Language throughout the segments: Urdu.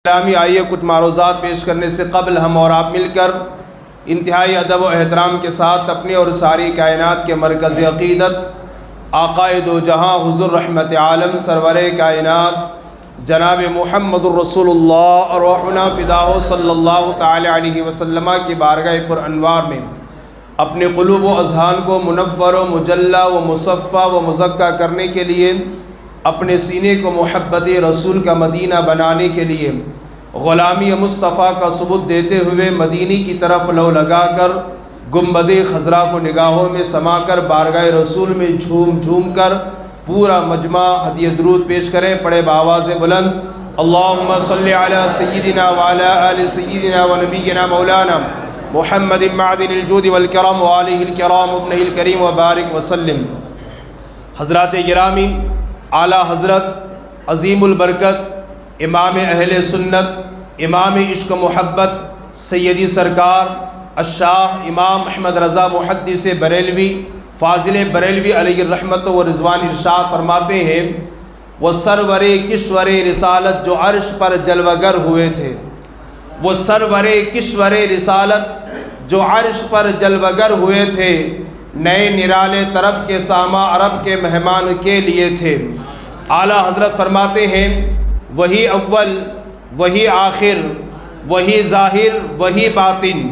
گرامی، آئیے کچھ معروضات پیش کرنے سے قبل ہم اور آپ مل کر انتہائی ادب و احترام کے ساتھ اپنے اور ساری کائنات کے مرکز عقیدت آقائے دو جہاں حضور رحمت عالم سرور کائنات جناب محمد الرسول اللہ روحنا فداہ صلی اللہ تعالی علیہ وسلم کی بارگاہ پر انوار میں اپنے قلوب و اذہان کو منور و مجلہ و مصفہ و مزکہ کرنے کے لیے، اپنے سینے کو محبت رسول کا مدینہ بنانے کے لیے، غلامی مصطفیٰ کا ثبوت دیتے ہوئے مدینی کی طرف لو لگا کر گنبد خضرا کو نگاہوں میں سما کر بارگاہ رسول میں جھوم جھوم کر پورا مجمع ہدیہ درود پیش کریں۔ پڑھے بآواز بلند، اللہم صلی علی سیدنا وعلی آل سیدنا ونبینا مولانا محمد معدن الجود والکرم وآلہ الکرام ابنہ الکریم وبارک وسلم۔ حضرات گرامی، اعلیٰ حضرت عظیم البرکت امام اہل سنت، امام عشق و محبت، سیدی سرکار الشاہ امام احمد رضا محدث بریلوی فاضل بریلوی علیہ الرحمت و رضوان ارشاد فرماتے ہیں، وہ سرور کشور رسالت جو عرش پر جلوہ گر ہوئے تھے، وہ سرور کشور رسالت جو عرش پر جلوہ گر ہوئے تھے، نئے نرالے طرب کے ساما عرب کے مہمان کے لیے تھے۔ اعلیٰ حضرت فرماتے ہیں، وہی اول وہی آخر وہی ظاہر وہی باطن،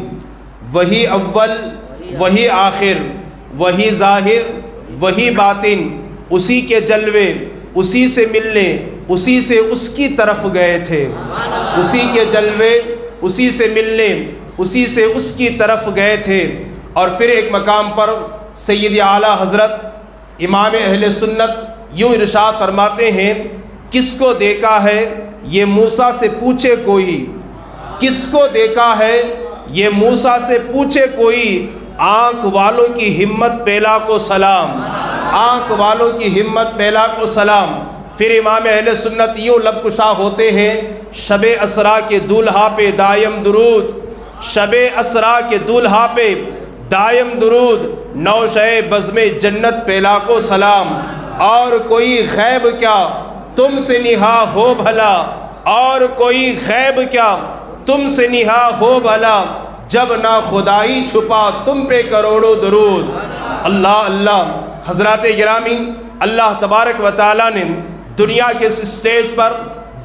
وہی اول وہی آخر وہی ظاہر وہی باطن، اسی کے جلوے اسی سے ملنے اسی سے اس کی طرف گئے تھے، اسی کے جلوے اسی سے ملنے اسی سے اس کی طرف گئے تھے۔ اور پھر ایک مقام پر سید اعلیٰ حضرت امام اہل سنت یوں ارشاد فرماتے ہیں، کس کو دیکھا ہے یہ موسیٰ سے پوچھے کوئی، کس کو دیکھا ہے یہ موسیٰ سے پوچھے کوئی، آنکھ والوں کی ہمت پیلا کو سلام، آنکھ والوں کی ہمت پیلا کو سلام۔ پھر امام اہل سنت یوں لب کشا ہوتے ہیں، شب اسرا کے دولہا پہ دائم درود، شب اسرا کے دولہا پہ دائم درود، نوشہ بزم جنت پیلا کو سلام۔ اور کوئی غیب کیا تم سے نہا ہو بھلا، اور کوئی غیب کیا تم سے نہا ہو بھلا، جب نہ خدائی چھپا تم پہ کروڑوں درود۔ اللہ اللہ۔ حضرات گرامی، اللہ تبارک و تعالیٰ نے دنیا کے اس اسٹیج پر،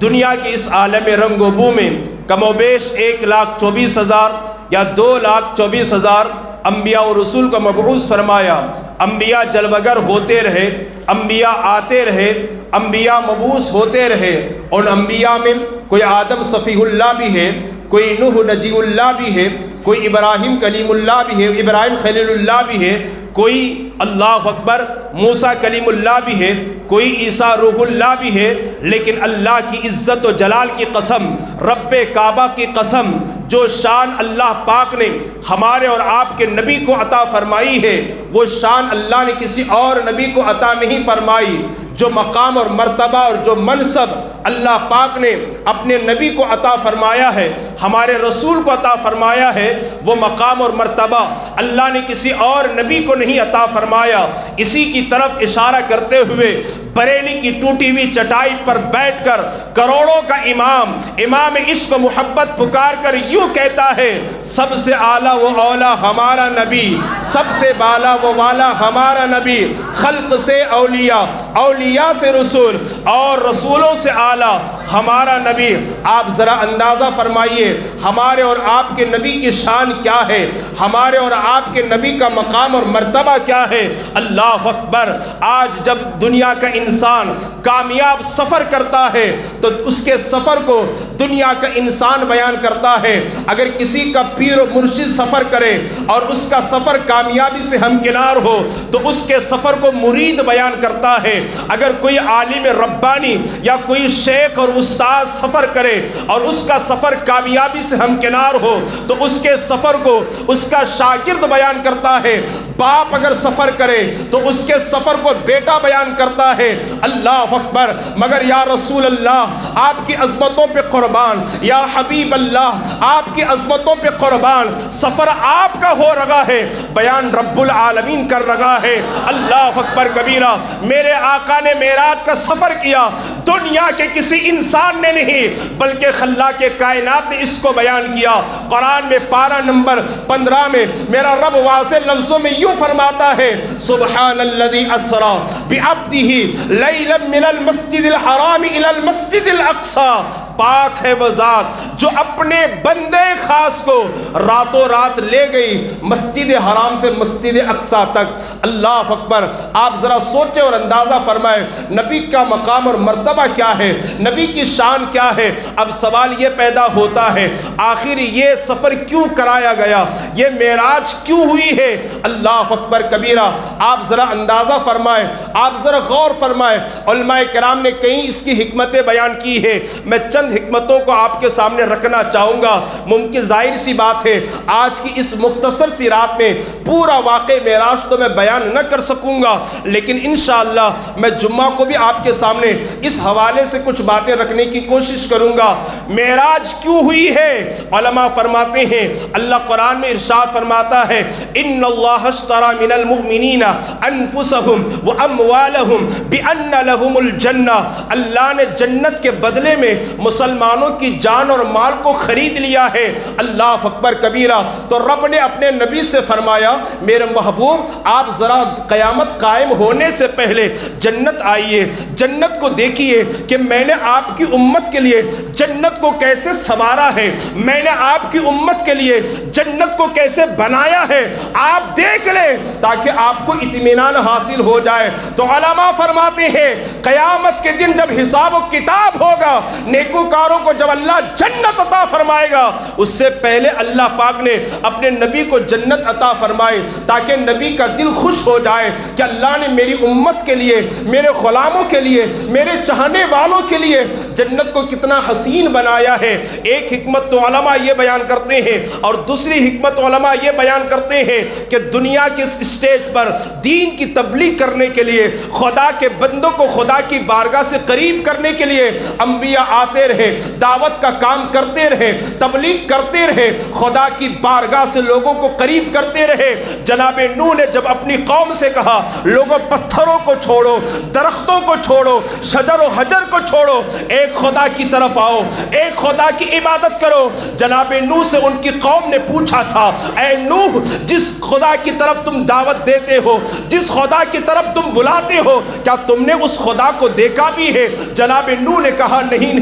دنیا کے اس عالم رنگ و بو میں کم و بیش 1,24,000 یا 2,24,000 انبیاء و رسول کو مبعوث فرمایا۔ انبیاء جلوگر ہوتے رہے، انبیاء آتے رہے، انبیاء مبعوث ہوتے رہے۔ ان انبیاء میں کوئی آدم صفیح اللہ بھی ہے، کوئی نوح نجی اللہ بھی ہے، کوئی ابراہیم کلیم اللہ بھی ہے، ابراہیم خلیل اللہ بھی ہے، کوئی اللہ اکبر موسیٰ کلیم اللہ بھی ہے، کوئی عیسیٰ روح اللہ بھی ہے۔ لیکن اللہ کی عزت و جلال کی قسم، رب کعبہ کی قسم، جو شان اللہ پاک نے ہمارے اور آپ کے نبی کو عطا فرمائی ہے، وہ شان اللہ نے کسی اور نبی کو عطا نہیں فرمائی۔ جو مقام اور مرتبہ اور جو منصب اللہ پاک نے اپنے نبی کو عطا فرمایا ہے، ہمارے رسول کو عطا فرمایا ہے، وہ مقام اور مرتبہ اللہ نے کسی اور نبی کو نہیں عطا فرمایا۔ اسی کی طرف اشارہ کرتے ہوئے بریلی کی ٹوٹی ہوئی چٹائی پر بیٹھ کر کروڑوں کا امام عشق و محبت پکار کر یوں کہتا ہے، سب سے اعلیٰ و اولا ہمارا نبی، سب سے بالا و والا ہمارا نبی، خلق سے اولیاء، اولیاء سے رسول، اور رسولوں سے اعلیٰ ہمارا نبی۔ آپ ذرا اندازہ فرمائیے ہمارے اور آپ کے نبی کی شان کیا ہے، ہمارے اور آپ کے نبی کا مقام اور مرتبہ کیا ہے۔ اللہ اکبر۔ آج جب دنیا کا انسان کامیاب سفر کرتا ہے تو اس کے سفر کو دنیا کا انسان بیان کرتا ہے۔ اگر کسی کا پیر و مرشد سفر کرے اور اس کا سفر کامیابی سے ہمکنار ہو تو اس کے سفر کو مرید بیان کرتا ہے۔ اگر کوئی عالم ربانی یا کوئی شیخ اور استاد سفر کرے اور اس کا سفر کامیابی سے ہمکنار ہو تو اس کے سفر کو اس کا شاگرد بیان کرتا ہے۔ باپ اگر سفر کرے تو اس کے سفر کو بیٹا بیان کرتا ہے۔ اللہ اکبر۔ مگر یا رسول اللہ آپ کی عظمتوں پہ قربان، یا حبیب اللہ آپ کی عظمتوں پہ قربان، سفر آپ کا ہو رہا ہے، بیان رب العالمین کر رہا ہے۔ اللہ اکبر کبیرہ۔ میرے آقا نے معراج کا سفر کیا، دنیا کے کسی انسان نے نہیں بلکہ خلاق کائنات نے اس کو بیان کیا۔ قرآن میں پارہ نمبر 15 میں میرا رب واضح لفظوں میں یوں فرماتا ہے، سبحان الذی اسریٰ بعبدہ لیلا من المسجد الحرام الی المسجد الاقصی، پاک ہے وہ ذات جو اپنے بندے خاص کو راتوں رات لے گئی مسجد حرام سے مسجد اقصی تک۔ اللہ اکبر! آپ ذرا سوچیں اور اندازہ فرمائیں نبی کا مقام اور مرتبہ کیا ہے، نبی کی شان کیا ہے۔ اب سوال یہ پیدا ہوتا ہے آخر یہ سفر کیوں کرایا گیا، یہ معراج کیوں ہوئی ہے؟ اللہ اکبر کبیرہ! آپ ذرا اندازہ فرمائیں، آپ ذرا غور فرمائیں۔ علماء کرام نے کئی اس کی حکمتیں بیان کی ہے، میں چند حکمتوں کو آپ کے سامنے رکھنا چاہوں گا۔ ممکن ظاہر سی بات ہے آج کی اس مختصر سی رات میں پورا واقع معراج تو میں بیان نہ کر سکوں گا، لیکن انشاءاللہ میں جمعہ کو بھی آپ کے سامنے اس حوالے سے کچھ باتیں رکھنے کی کوشش کروں گا۔ معراج کیوں ہوئی ہے؟ علماء فرماتے ہیں، اللہ قرآن میں ارشاد فرماتا ہے، ان اللہ اشتری من المؤمنین انفسهم واموالهم بان لهم الجنہ، اللہ نے جنت کے بدلے میں مسلمانوں کی جان اور مال کو خرید لیا ہے۔ اللہ اکبر کبیرہ! تو رب نے اپنے نبی سے فرمایا، میرے محبوب آپ ذرا قیامت قائم ہونے سے پہلے جنت آئیے، جنت کو دیکھیے کہ میں نے آپ کی امت کے لیے جنت کو کیسے سنوارا ہے، میں نے آپ کی امت کے لیے جنت کو کیسے بنایا ہے، آپ دیکھ لیں تاکہ آپ کو اطمینان حاصل ہو جائے۔ تو علماء فرماتے ہیں قیامت کے دن جب حساب و کتاب ہوگا، نیکوکاروں کو جب اللہ جنت عطا فرمائے گا، اس سے پہلے اللہ پاک نے اپنے نبی کو جنت عطا فرمائے تاکہ نبی کا دل خوش ہو جائے کہ اللہ نے میری امت کے لیے، میرے غلاموں کے لیے، میرے چاہنے والوں کے لیے جنت کو کتنا حسین بنایا ہے۔ ایک حکمت تو علماء یہ بیان کرتے ہیں، اور دوسری حکمت علماء یہ بیان کرتے ہیں کہ دنیا کے اس اسٹیج پر دین کی تبلیغ کرنے کے لیے، خدا کے بندوں کو خدا کی بارگاہ سے قریب کرنے کے لیے انبیاء آتے رہے، دعوت کا کام کرتے رہے، تبلیغ کرتے رہے، خدا کی بارگاہ سے لوگوں کو قریب کرتے رہے۔ جناب نوح نے جب اپنی قوم سے کہا لوگوں پتھروں کو چھوڑو، درختوں کو چھوڑو، شجر و حجر کو چھوڑو، ایک خدا کی طرف آؤ، ایک خدا کی عبادت کرو، جناب نوح سے ان کی قوم نے پوچھا تھا، اے نوح جس خدا کی طرف تم دعوت دیتے ہو، جس خدا کی طرف تم بلاتے ہو، کیا تم نے اس خدا کو دیکھا بھی ہے؟ جناب نوح نے کہا نہیں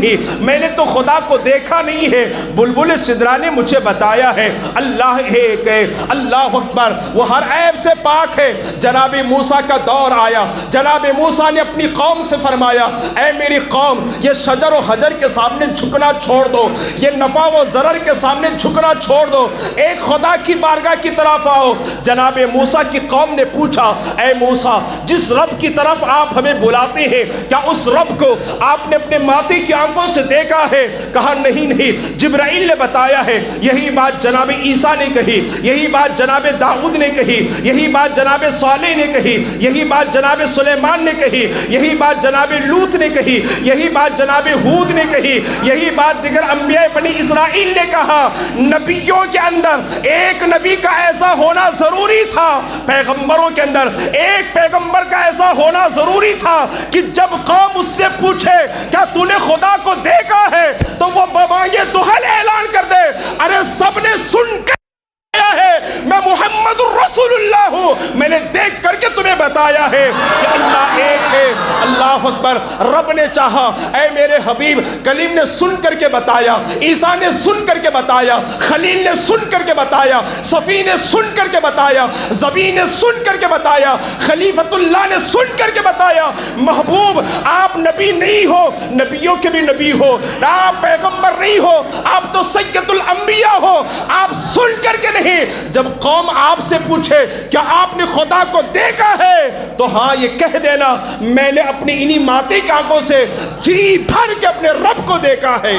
میں نے تو خدا کو دیکھا نہیں ہے، بلبل سدرا نے مجھے بتایا ہے۔ اللہ ایک ہے، اللہ اکبر، وہ ہر عیب سے پاک ہے۔ جناب موسیٰ کا دور آیا، جناب موسیٰ نے اپنی قوم سے فرمایا، اے میری قوم یہ شجر و حجر کے سامنے جھکنا چھوڑ دو، یہ نفع و ضرر کے سامنے جھکنا چھوڑ دو، ایک خدا کی بارگاہ کی طرف آؤ۔ جناب موسیٰ کی قوم نے پوچھا، اے موسیٰ جس رب کی طرف آپ ہمیں بلاتے ہیں کیا اس رب کو آپ نے اپنے ماتھے کی آنکھوں سے دیکھا ہے؟ کہا نہیں جبرائیل نے بتایا ہے۔ یہی بات جناب عیسیٰ نے کہی، یہی بات جناب داؤد نے کہی، یہی بات جناب صالح نے کہی، یہی بات جناب سلیمان نے کہی، یہی بات جناب لوط نے کہی، یہی بات جناب ہود نے کہی، یہی بات دیگر انبیاء بنی اسرائیل نے کہا۔ نبیوں کے اندر ایک نبی کا ایسا ہونا ضروری تھا، پیغمبروں کے اندر ایک پیغمبر کا ایسا ہونا ضروری تھا کہ جب قوم اس سے پوچھے کیا تو نے خدا کو دیکھا ہے تو وہ بمانگے دہل اعلان کر دے، ارے سب نے سن کر ہے میں محمد الرسول اللہ ہوں، میں نے دیکھ کر کے تمہیں بتایا ہے کہ اللہ ایک ہے۔ اللہ اکبر! رب نے چاہا اے میرے حبیب، کلیم نے سن کر کے بتایا، عیسیٰ نے سن کر کے بتایا، خلیل نے سن کر کے بتایا، صفی نے سن کر کے بتایا، زبی نے سن کر کے بتایا، خلیفۃ اللہ نے سن کر کے بتایا۔ محبوب آپ نبی نہیں ہو، نبیوں کے بھی نبی ہو، آپ پیغمبر نہیں ہو، آپ تو سید الانبیاء ہو، آپ سن کر کے نہیں۔ جب قوم آپ سے پوچھے کیا آپ نے خدا کو دیکھا ہے تو ہاں یہ کہہ دینا میں نے اپنی انہی ماتھے کی آنکھوں سے جی بھر کے اپنے رب کو دیکھا ہے۔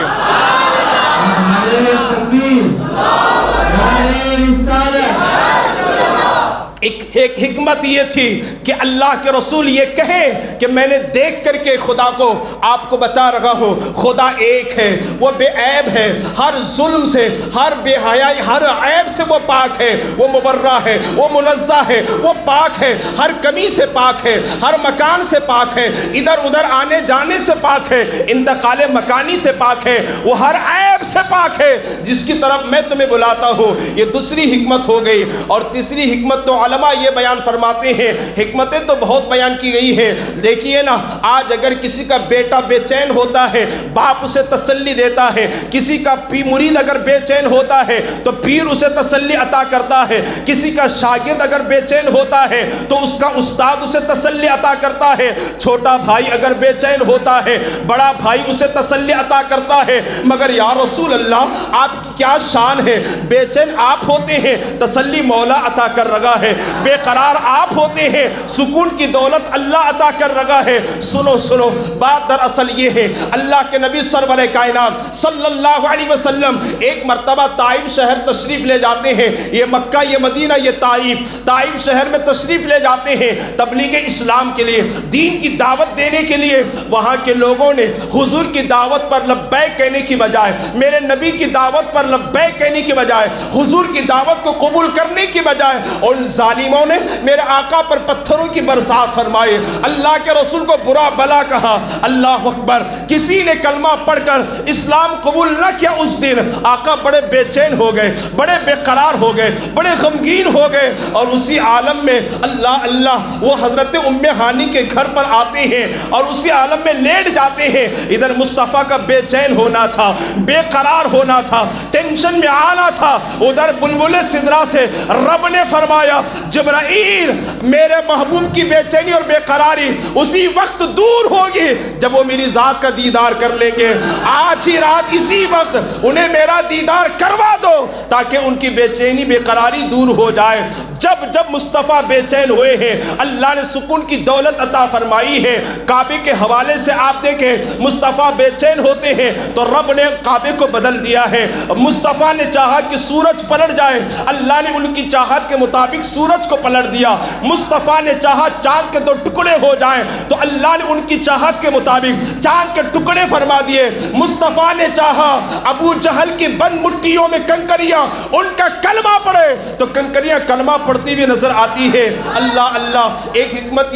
ایک حکمت یہ تھی کہ اللہ کے رسول یہ کہیں کہ میں نے دیکھ کر کے خدا کو آپ کو بتا رہا ہوں، خدا ایک ہے، وہ بے عیب ہے، ہر ظلم سے، ہر بے حیائی، ہر عیب سے وہ پاک ہے، وہ مبرہ ہے، وہ منزہ ہے، وہ پاک ہے، ہر کمی سے پاک ہے، ہر مکان سے پاک ہے، ادھر ادھر آنے جانے سے پاک ہے، انتقال مکانی سے پاک ہے، وہ ہر عیب سے پاک ہے جس کی طرف میں تمہیں بلاتا ہوں۔ یہ دوسری حکمت ہو گئی۔ اور تیسری حکمت تو علماء یہ بیان فرماتے ہیں، حکمتیں تو بہت بیان کی گئی ہیں، دیکھیے نا، آج اگر کسی کا بیٹا بے چین ہوتا ہے باپ اسے تسلی دیتا ہے، کسی کا مرید اگر بے چین ہوتا ہے تو پیر اسے تسلی عطا کرتا ہے، کسی کا شاگرد اگر بے چین ہوتا ہے تو اس کا استاد اسے تسلی عطا کرتا ہے، چھوٹا بھائی اگر بے چین ہوتا ہے بڑا بھائی اسے تسلی عطا کرتا ہے۔ مگر یا رسول اللہ آپ کی کیا شان ہے، بے چین آپ ہوتے ہیں تسلی مولا عطا کر رہا ہے، بے قرار آپ ہوتے ہیں سکون کی دولت اللہ عطا کر رہا ہے۔ سنو سنو، بات دراصل یہ ہے، اللہ کے نبی سرور کائنات صلی اللہ علیہ وسلم ایک مرتبہ طائف شہر تشریف لے جاتے ہیں، یہ مکہ یہ مدینہ یہ طائف شہر میں تشریف لے جاتے ہیں تبلیغ اسلام کے لیے، دین کی دعوت دینے کے لیے۔ وہاں کے لوگوں نے حضور کی دعوت پر لبیک کہنے کی بجائے، میرے نبی کی دعوت پر لبیک کہنے کی بجائے، حضور کی دعوت کو قبول کرنے کی بجائے ان ظالموں نے میرے آقا پر پتھروں کی برسات فرمائے، اللہ کے رسول کو برا بلا کہا۔ اللہ اکبر، کسی نے کلمہ پڑھ کر اسلام قبول نہ کیا اس دن آقا بڑے بے چین ہو گئے، بڑے بے قرار ہو گئے، بڑے غمگین ہو گئے، اور اسی عالم میں اللہ اللہ وہ حضرت ام ہانی کے گھر پر آتے ہیں اور اسی عالم میں لیٹ جاتے ہیں۔ ادھر مصطفیٰ کا بے چین ہونا تھا، بے قرار ہونا تھا، ٹینشن میں آنا تھا، ادھر بلبل سدرا سے رب نے فرمایا جبرائیل میرے محبوب کی بے چینی اور بے قراری اسی وقت دور ہوگی جب وہ میری ذات کا دیدار کر لیں گے، آج ہی رات اسی وقت انہیں میرا دیدار کروا دو تاکہ ان کی بے چینی بے قراری دور ہو جائے۔ جب مصطفیٰ بے چین ہوئے ہیں اللہ نے سکون کی دولت عطا فرمائی ہے۔ کعبے کے حوالے سے آپ دیکھیں، مصطفیٰ بے چین ہوتے ہیں تو رب نے کعبے کو بدل دیا ہے۔ مصطفیٰ نے چاہا کہ سورج پلٹ جائے، اللہ نے ان کی چاہت کے مطابق سورج کو پلٹ دیا۔ مصطفیٰ نے چاہا چاند کے 2 ٹکڑے ہو جائیں تو اللہ نے ان کی چاہت کے مطابق چاند کے ٹکڑے فرما دیے۔ مصطفیٰ نے چاہا ابو جہل کی بند مٹھیوں میں کنکریاں ان کا کلمہ پڑھے تو کنکریاں کلمہ پڑھتی ہوئی نظر آتی ہے۔ اللہ اللہ، ایک حکمت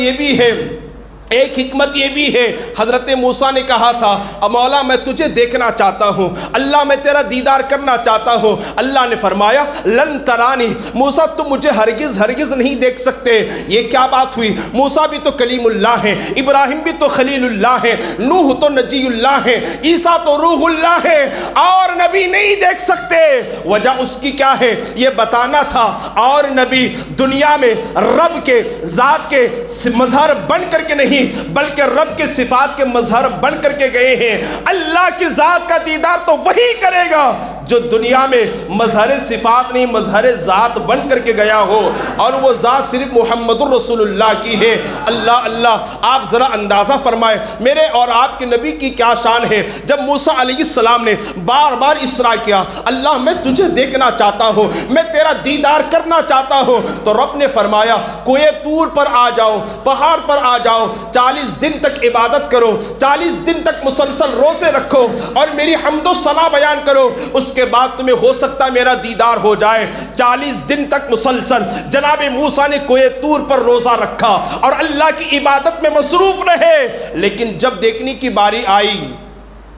یہ بھی ہے، حضرت موسیٰ نے کہا تھا مولا میں تجھے دیکھنا چاہتا ہوں، اللہ میں تیرا دیدار کرنا چاہتا ہوں۔ اللہ نے فرمایا لن ترانی، موسیٰ تم مجھے ہرگز نہیں دیکھ سکتے۔ یہ کیا بات ہوئی؟ موسیٰ بھی تو کلیم اللہ ہے، ابراہیم بھی تو خلیل اللہ ہے، نوح تو نجی اللہ ہے، عیسیٰ تو روح اللہ ہے، اور نبی نہیں دیکھ سکتے۔ وجہ اس کی کیا ہے؟ یہ بتانا تھا اور نبی دنیا میں رب کے ذات کے مظہر بن کر کے نہیں بلکہ رب کے صفات کے مظہر بن کر کے گئے ہیں۔ اللہ کی ذات کا دیدار تو وہی کرے گا جو دنیا میں مظہر صفات نہیں مظہر ذات بن کر کے گیا ہو، اور وہ ذات صرف محمد الرسول اللہ کی ہے۔ اللہ اللہ، آپ ذرا اندازہ فرمائے میرے اور آپ کے نبی کی کیا شان ہے۔ جب موسیٰ علیہ السلام نے بار بار اسراء کیا، اللہ میں تجھے دیکھنا چاہتا ہوں، میں تیرا دیدار کرنا چاہتا ہوں، تو رب نے فرمایا کوہ طور پر آ جاؤ، پہاڑ پر آ جاؤ، 40 دن تک عبادت کرو، 40 دن تک مسلسل روزے رکھو اور میری حمد و ثنا بیان کرو، اس کے بعد تمہیں ہو سکتا میرا دیدار ہو جائے۔ 40 دن تک مسلسل جناب موسیٰ نے کوہ طور پر روزہ رکھا اور اللہ کی عبادت میں مصروف رہے، لیکن جب دیکھنے کی باری آئی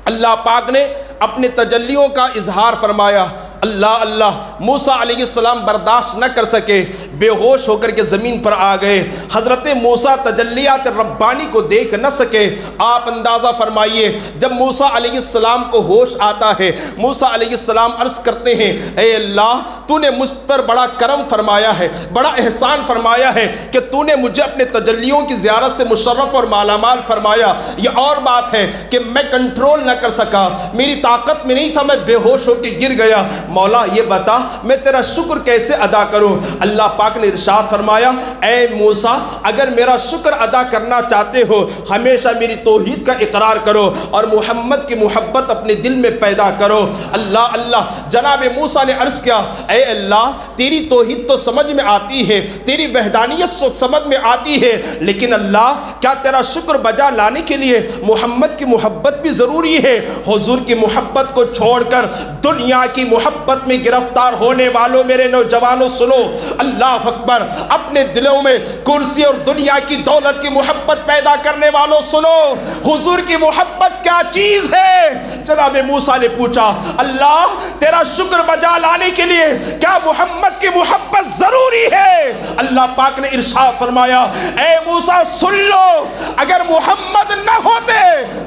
اللہ پاک نے اپنے تجلیوں کا اظہار فرمایا۔ اللہ اللہ، موسیٰ علیہ السلام برداشت نہ کر سکے، بے ہوش ہو کر کے زمین پر آ گئے۔ حضرت موسیٰ تجلیات ربانی کو دیکھ نہ سکے۔ آپ اندازہ فرمائیے جب موسیٰ علیہ السلام کو ہوش آتا ہے، موسیٰ علیہ السلام عرض کرتے ہیں اے اللہ تو نے مجھ پر بڑا کرم فرمایا ہے، بڑا احسان فرمایا ہے کہ تو نے مجھے اپنے تجلیوں کی زیارت سے مشرف اور مالامال فرمایا۔ یہ اور بات ہے کہ میں کنٹرول نہ کر سکا، میری طاقت میں نہیں تھا، میں بے ہوش ہو کے گر گیا۔ مولا یہ بتا میں تیرا شکر کیسے ادا کروں؟ اللہ پاک نے ارشاد فرمایا اے موسیٰ اگر میرا شکر ادا کرنا چاہتے ہو ہمیشہ میری توحید کا اقرار کرو اور محمد کی محبت اپنے دل میں پیدا کرو۔ اللہ اللہ، جناب موسیٰ نے عرض کیا اے اللہ تیری توحید تو سمجھ میں آتی ہے، تیری وحدانیت سمجھ میں آتی ہے، لیکن اللہ کیا تیرا شکر بجا لانے کے لیے محمد کی محبت بھی ضروری ہے؟ حضور کی محبت کو چھوڑ کر دنیا کی محبت میں گرفتار ہونے والوں میرے نوجوانوں سنو، اللہ اکبر، اپنے دلوں میں کرسی اور دنیا کی دولت کی محبت پیدا کرنے والوں سنو، حضور کی محبت کیا چیز ہے؟ جناب موسیٰ نے پوچھا اللہ تیرا شکر بجا لانے کے لیے کیا محمد کی محبت ضروری ہے؟ اللہ پاک نے ارشاد فرمایا اے موسیٰ سن لو، اگر محمد نہ ہوتے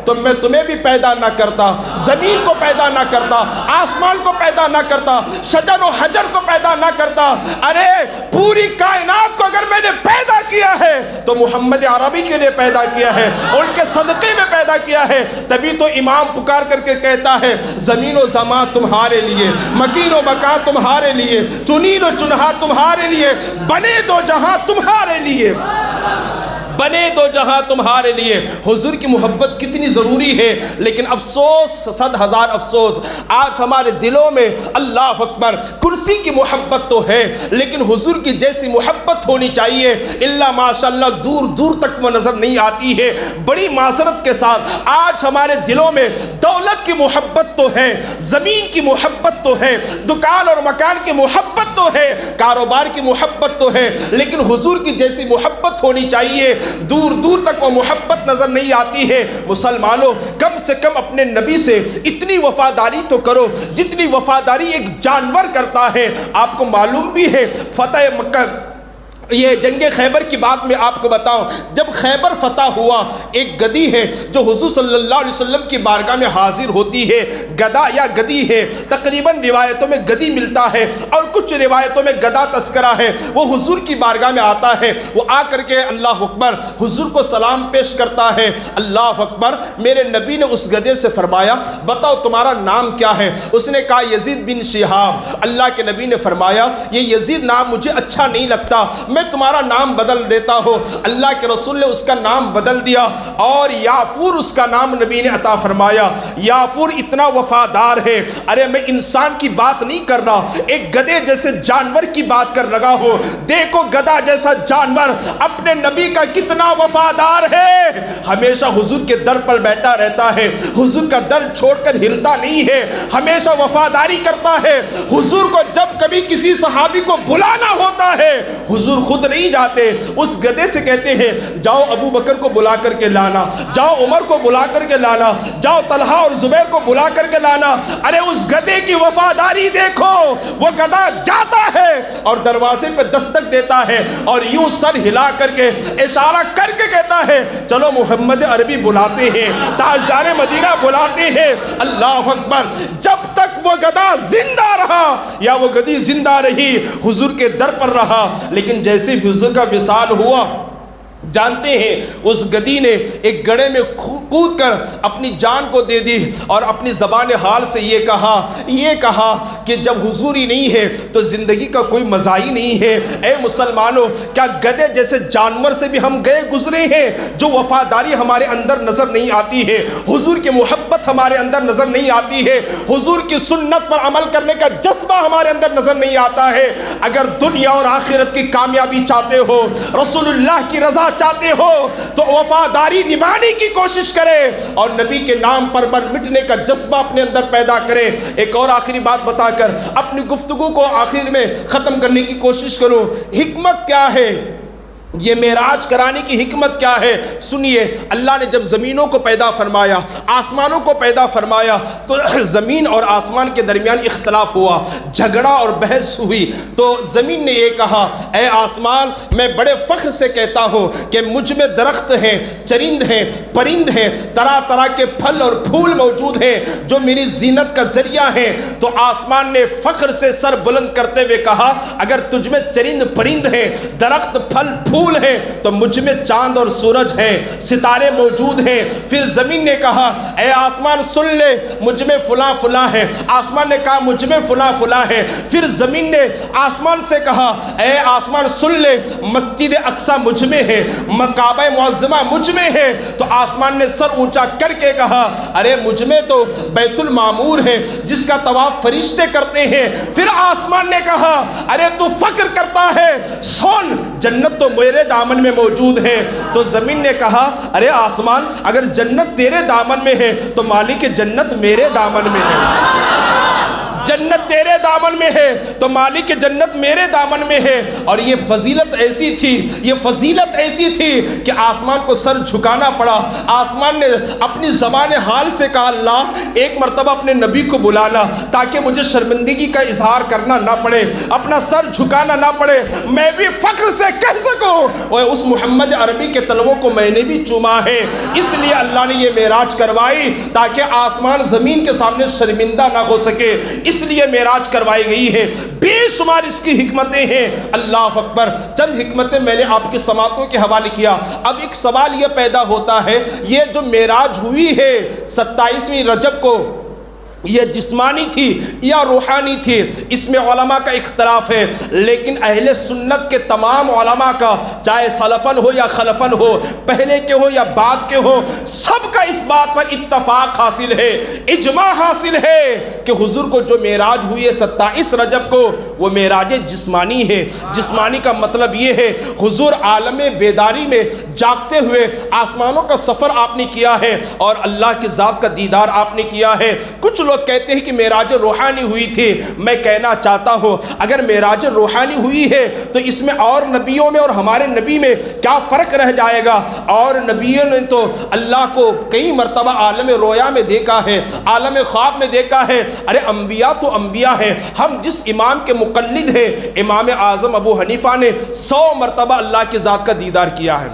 تو میں تمہیں بھی پیدا نہ کرتا، زمین کو پیدا نہ کرتا، آسمان کو پیدا نہ کرتا، شجر و حجر کو پیدا نہ کرتا۔ ارے پوری کائنات کو اگر میں نے پیدا کیا ہے تو محمد عربی کے لیے پیدا کیا ہے، ان کے صدقے میں پیدا کیا ہے۔ تبھی تو امام پکار کر کے کہتا ہے زمین و زمان تمہارے لیے، مکین و مکان تمہارے لیے، چنین و چنہا تمہارے لیے، بنے دو جہاں تمہارے لیے، بنے دو جہاں تمہارے لیے۔ حضور کی محبت کتنی ضروری ہے، لیکن افسوس، صد ہزار افسوس، آج ہمارے دلوں میں اللہ اکبر کرسی کی محبت تو ہے لیکن حضور کی جیسی محبت ہونی چاہیے اللہ ماشاءاللہ دور دور تک وہ نظر نہیں آتی ہے۔ بڑی معذرت کے ساتھ آج ہمارے دلوں میں دولت کی محبت تو ہے، زمین کی محبت تو ہے، دکان اور مکان کی محبت تو ہے، کاروبار کی محبت تو ہے، لیکن حضور کی جیسی محبت ہونی چاہیے، دور دور تک وہ محبت نظر نہیں آتی ہے۔ مسلمانوں کم سے کم اپنے نبی سے اتنی وفاداری تو کرو جتنی وفاداری ایک جانور کرتا ہے۔ آپ کو معلوم بھی ہے فتح مکہ، یہ جنگ خیبر کی بات میں آپ کو بتاؤں، جب خیبر فتح ہوا ایک گدی ہے جو حضور صلی اللہ علیہ وسلم کی بارگاہ میں حاضر ہوتی ہے، گدا یا گدی ہے، تقریباً روایتوں میں گدی ملتا ہے اور کچھ روایتوں میں گدا تذکرہ ہے۔ وہ حضور کی بارگاہ میں آتا ہے، وہ آ کر کے اللہ اکبر حضور کو سلام پیش کرتا ہے۔ اللہ اکبر، میرے نبی نے اس گدے سے فرمایا بتاؤ تمہارا نام کیا ہے؟ اس نے کہا یزید بن شہاب۔ اللہ کے نبی نے فرمایا یہ یزید نام مجھے اچھا نہیں لگتا، میں تمہارا نام بدل دیتا ہو۔ اللہ کے رسول نے اس کا نام بدل دیا اور یافور اس کا نام نبی نے عطا فرمایا۔ یافور اتنا وفادار ہے، ارے میں انسان کی بات نہیں کر رہا، ایک گدے جیسے جانور کی بات کر رہا ہو۔ دیکھو گدا جیسا جانور اپنے نبی کا کتنا وفادار ہے، ہمیشہ حضور کے در پر بیٹھا رہتا ہے، حضور کا در چھوڑ کر ہلتا نہیں ہے، ہمیشہ وفاداری کرتا ہے۔ حضور کو جب کبھی کسی صحابی کو بلانا ہوتا ہے حضور خود نہیں جاتے، اس گدے سے کہتے ہیں جاؤ ابو بکر کو بلا کر کے لانا، جاؤ عمر کو بلا کر کے لانا، جاؤ طلحہ اور زبیر کو بلا کر کے لانا۔ ارے اس گدے کی وفاداری دیکھو، وہ گدا جاتا ہے اور دروازے پہ دستک دیتا ہے اور یوں سر ہلا کر کے اشارہ کر کے کہتا ہے چلو محمد عربی بلاتے ہیں، تاجدار مدینہ بلاتے ہیں۔ اللہ اکبر، جب تک وہ گدا زندہ رہا یا وہ گدی زندہ رہی حضور کے در پر رہا، لیکن جیسے حضور کا وصال ہوا جانتے ہیں اس گدی نے ایک گڑھے میں کود کر اپنی جان کو دے دی اور اپنی زبان حال سے یہ کہا کہ جب حضور ہی نہیں ہے تو زندگی کا کوئی مزہ ہی نہیں ہے۔ اے مسلمانوں، کیا گدے جیسے جانور سے بھی ہم گئے گزرے ہیں؟ جو وفاداری ہمارے اندر نظر نہیں آتی ہے، حضور کی محبت ہمارے اندر نظر نہیں آتی ہے، حضور کی سنت پر عمل کرنے کا جذبہ ہمارے اندر نظر نہیں آتا ہے۔ اگر دنیا اور آخرت کی کامیابی چاہتے ہو، رسول اللہ کی رضا چاہتے ہو تو وفاداری نبھانے کی کوشش کرے اور نبی کے نام پر مر مٹنے کا جذبہ اپنے اندر پیدا کرے۔ ایک اور آخری بات بتا کر اپنی گفتگو کو آخر میں ختم کرنے کی کوشش کروں۔ حکمت کیا ہے؟ یہ معراج کرانے کی حکمت کیا ہے؟ سنیے، اللہ نے جب زمینوں کو پیدا فرمایا، آسمانوں کو پیدا فرمایا تو زمین اور آسمان کے درمیان اختلاف ہوا، جھگڑا اور بحث ہوئی۔ تو زمین نے یہ کہا اے آسمان، میں بڑے فخر سے کہتا ہوں کہ مجھ میں درخت ہیں، چرند ہیں، پرند ہیں، طرح طرح کے پھل اور پھول موجود ہیں جو میری زینت کا ذریعہ ہیں۔ تو آسمان نے فخر سے سر بلند کرتے ہوئے کہا اگر تجھ میں چرند پرند ہیں، درخت، پھل، پھول پھول ہیں تو مجھ میں چاند اور سورج ہیں، ستارے موجود ہیں۔ پھر زمین نے کہا اے آسمان سن لے مجھ میں فلاں فلاں ہے، آسمان نے کہا مجھ میں فلاں فلاں ہے۔ پھر زمین نے آسمان سے کہا اے آسمان سن لے مسجد اقصی مجھ میں ہے، کعبہ معظمہ مجھ میں ہے۔ تو آسمان نے سر اونچا کر کے کہا ارے مجھ میں تو بیت المعمور ہے جس کا طواف فرشتے کرتے ہیں۔ پھر آسمان نے کہا ارے تو فخر کرتا ہے، سن جنت تو میرے دامن میں موجود ہے۔ تو زمین نے کہا ارے آسمان اگر جنت تیرے دامن میں ہے تو مالک جنت میرے دامن میں ہے، جنت تیرے دامن میں ہے تو مالک جنت میرے دامن میں ہے۔ اور یہ فضیلت ایسی تھی، یہ فضیلت ایسی تھی کہ آسمان کو سر جھکانا پڑا۔ آسمان نے اپنی زبان حال سے کہا اللہ ایک مرتبہ اپنے نبی کو بلانا تاکہ مجھے شرمندگی کا اظہار کرنا نہ پڑے، اپنا سر جھکانا نہ پڑے، میں بھی فخر سے کہہ سکوں اور اس محمد عربی کے تلووں کو میں نے بھی چوما ہے۔ اس لیے اللہ نے یہ معراج کروائی تاکہ آسمان زمین کے سامنے شرمندہ نہ ہو سکے، اس لیے معراج کروائی گئی ہے۔ بے شمار اس کی حکمتیں ہیں، اللہ اکبر۔ چند حکمتیں میں نے آپ کی سماعتوں کے حوالے کیا۔ اب ایک سوال یہ پیدا ہوتا ہے یہ جو معراج ہوئی ہے 27ویں رجب کو، یہ جسمانی تھی یا روحانی تھی؟ اس میں علماء کا اختلاف ہے، لیکن اہل سنت کے تمام علماء کا چاہے سلفن ہو یا خلفن ہو، پہلے کے ہو یا بعد کے ہو، سب کا اس بات پر اتفاق حاصل ہے، اجماع حاصل ہے کہ حضور کو جو معراج ہوئی ہے 27 رجب کو وہ معراج جسمانی ہے۔ جسمانی کا مطلب یہ ہے حضور عالم بیداری میں جاگتے ہوئے آسمانوں کا سفر آپ نے کیا ہے اور اللہ کی ذات کا دیدار آپ نے کیا ہے۔ کچھ لوگ کہتے ہیں کہ معراج روحانی ہوئی تھی، میں کہنا چاہتا ہوں اگر معراج روحانی ہوئی ہے تو اس میں اور نبیوں میں اور ہمارے نبی میں کیا فرق رہ جائے گا؟ اور نبیوں نے تو اللہ کو کئی مرتبہ عالم رویا میں دیکھا ہے، عالم خواب میں دیکھا ہے۔ ارے انبیاء تو انبیاء ہیں، ہم جس امام کے مقلد ہیں امام اعظم ابو حنیفہ نے 100 مرتبہ اللہ کی ذات کا دیدار کیا ہے،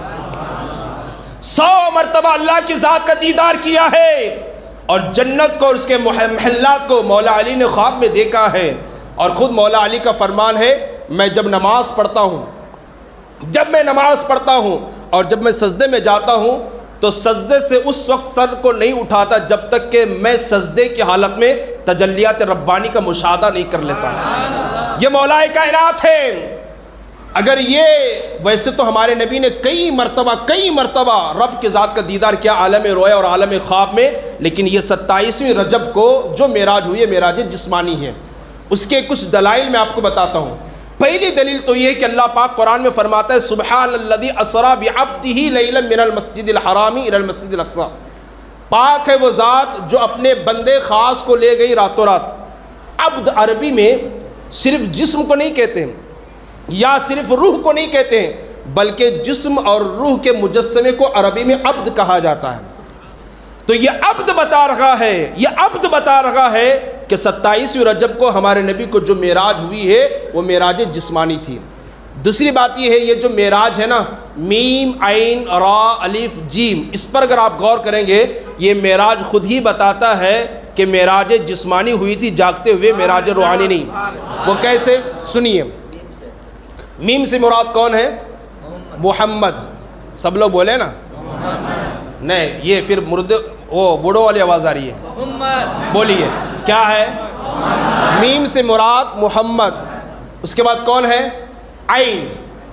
100 مرتبہ اللہ کی ذات کا دیدار کیا ہے، اور جنت کو اور اس کے محلات کو مولا علی نے خواب میں دیکھا ہے۔ اور خود مولا علی کا فرمان ہے میں جب نماز پڑھتا ہوں اور جب میں سجدے میں جاتا ہوں تو سجدے سے اس وقت سر کو نہیں اٹھاتا جب تک کہ میں سجدے کی حالت میں تجلیات ربانی کا مشاہدہ نہیں کر لیتا۔ یہ مولا کائنات ہے۔ اگر یہ ویسے تو ہمارے نبی نے کئی مرتبہ رب کی ذات کا دیدار کیا عالم رویا اور عالم خواب میں، لیکن یہ 27ویں رجب کو جو معراج ہوئی ہے معراج جسمانی ہے۔ اس کے کچھ دلائل میں آپ کو بتاتا ہوں۔ پہلی دلیل تو یہ کہ اللہ پاک قرآن میں فرماتا ہے سبحان الذی اسری بعبدہ لیلا من المسجد الحرام الی المسجد الاقصی، پاک ہے وہ ذات جو اپنے بندے خاص کو لے گئی راتوں رات۔ عبد عربی میں صرف جسم کو نہیں کہتے ہیں یا صرف روح کو نہیں کہتے ہیں، بلکہ جسم اور روح کے مجسمے کو عربی میں عبد کہا جاتا ہے۔ تو یہ عبد بتا رہا ہے کہ 27ویں رجب کو ہمارے نبی کو جو معراج ہوئی ہے وہ معراج جسمانی تھی۔ دوسری بات یہ ہے یہ جو معراج ہے نا، میم عین را الف جیم، اس پر اگر آپ غور کریں گے یہ معراج خود ہی بتاتا ہے کہ معراج جسمانی ہوئی تھی، جاگتے ہوئے معراج روحانی نہیں۔ وہ کیسے؟ سنیے، میم سے مراد کون ہے؟ محمد۔ سب لوگ بولے نا؟ نہیں، یہ پھر وہ بوڑھوں والی آواز آ رہی ہے، بولیے کیا ہے؟ میم سے مراد محمد، اس کے بعد کون ہے؟ عین۔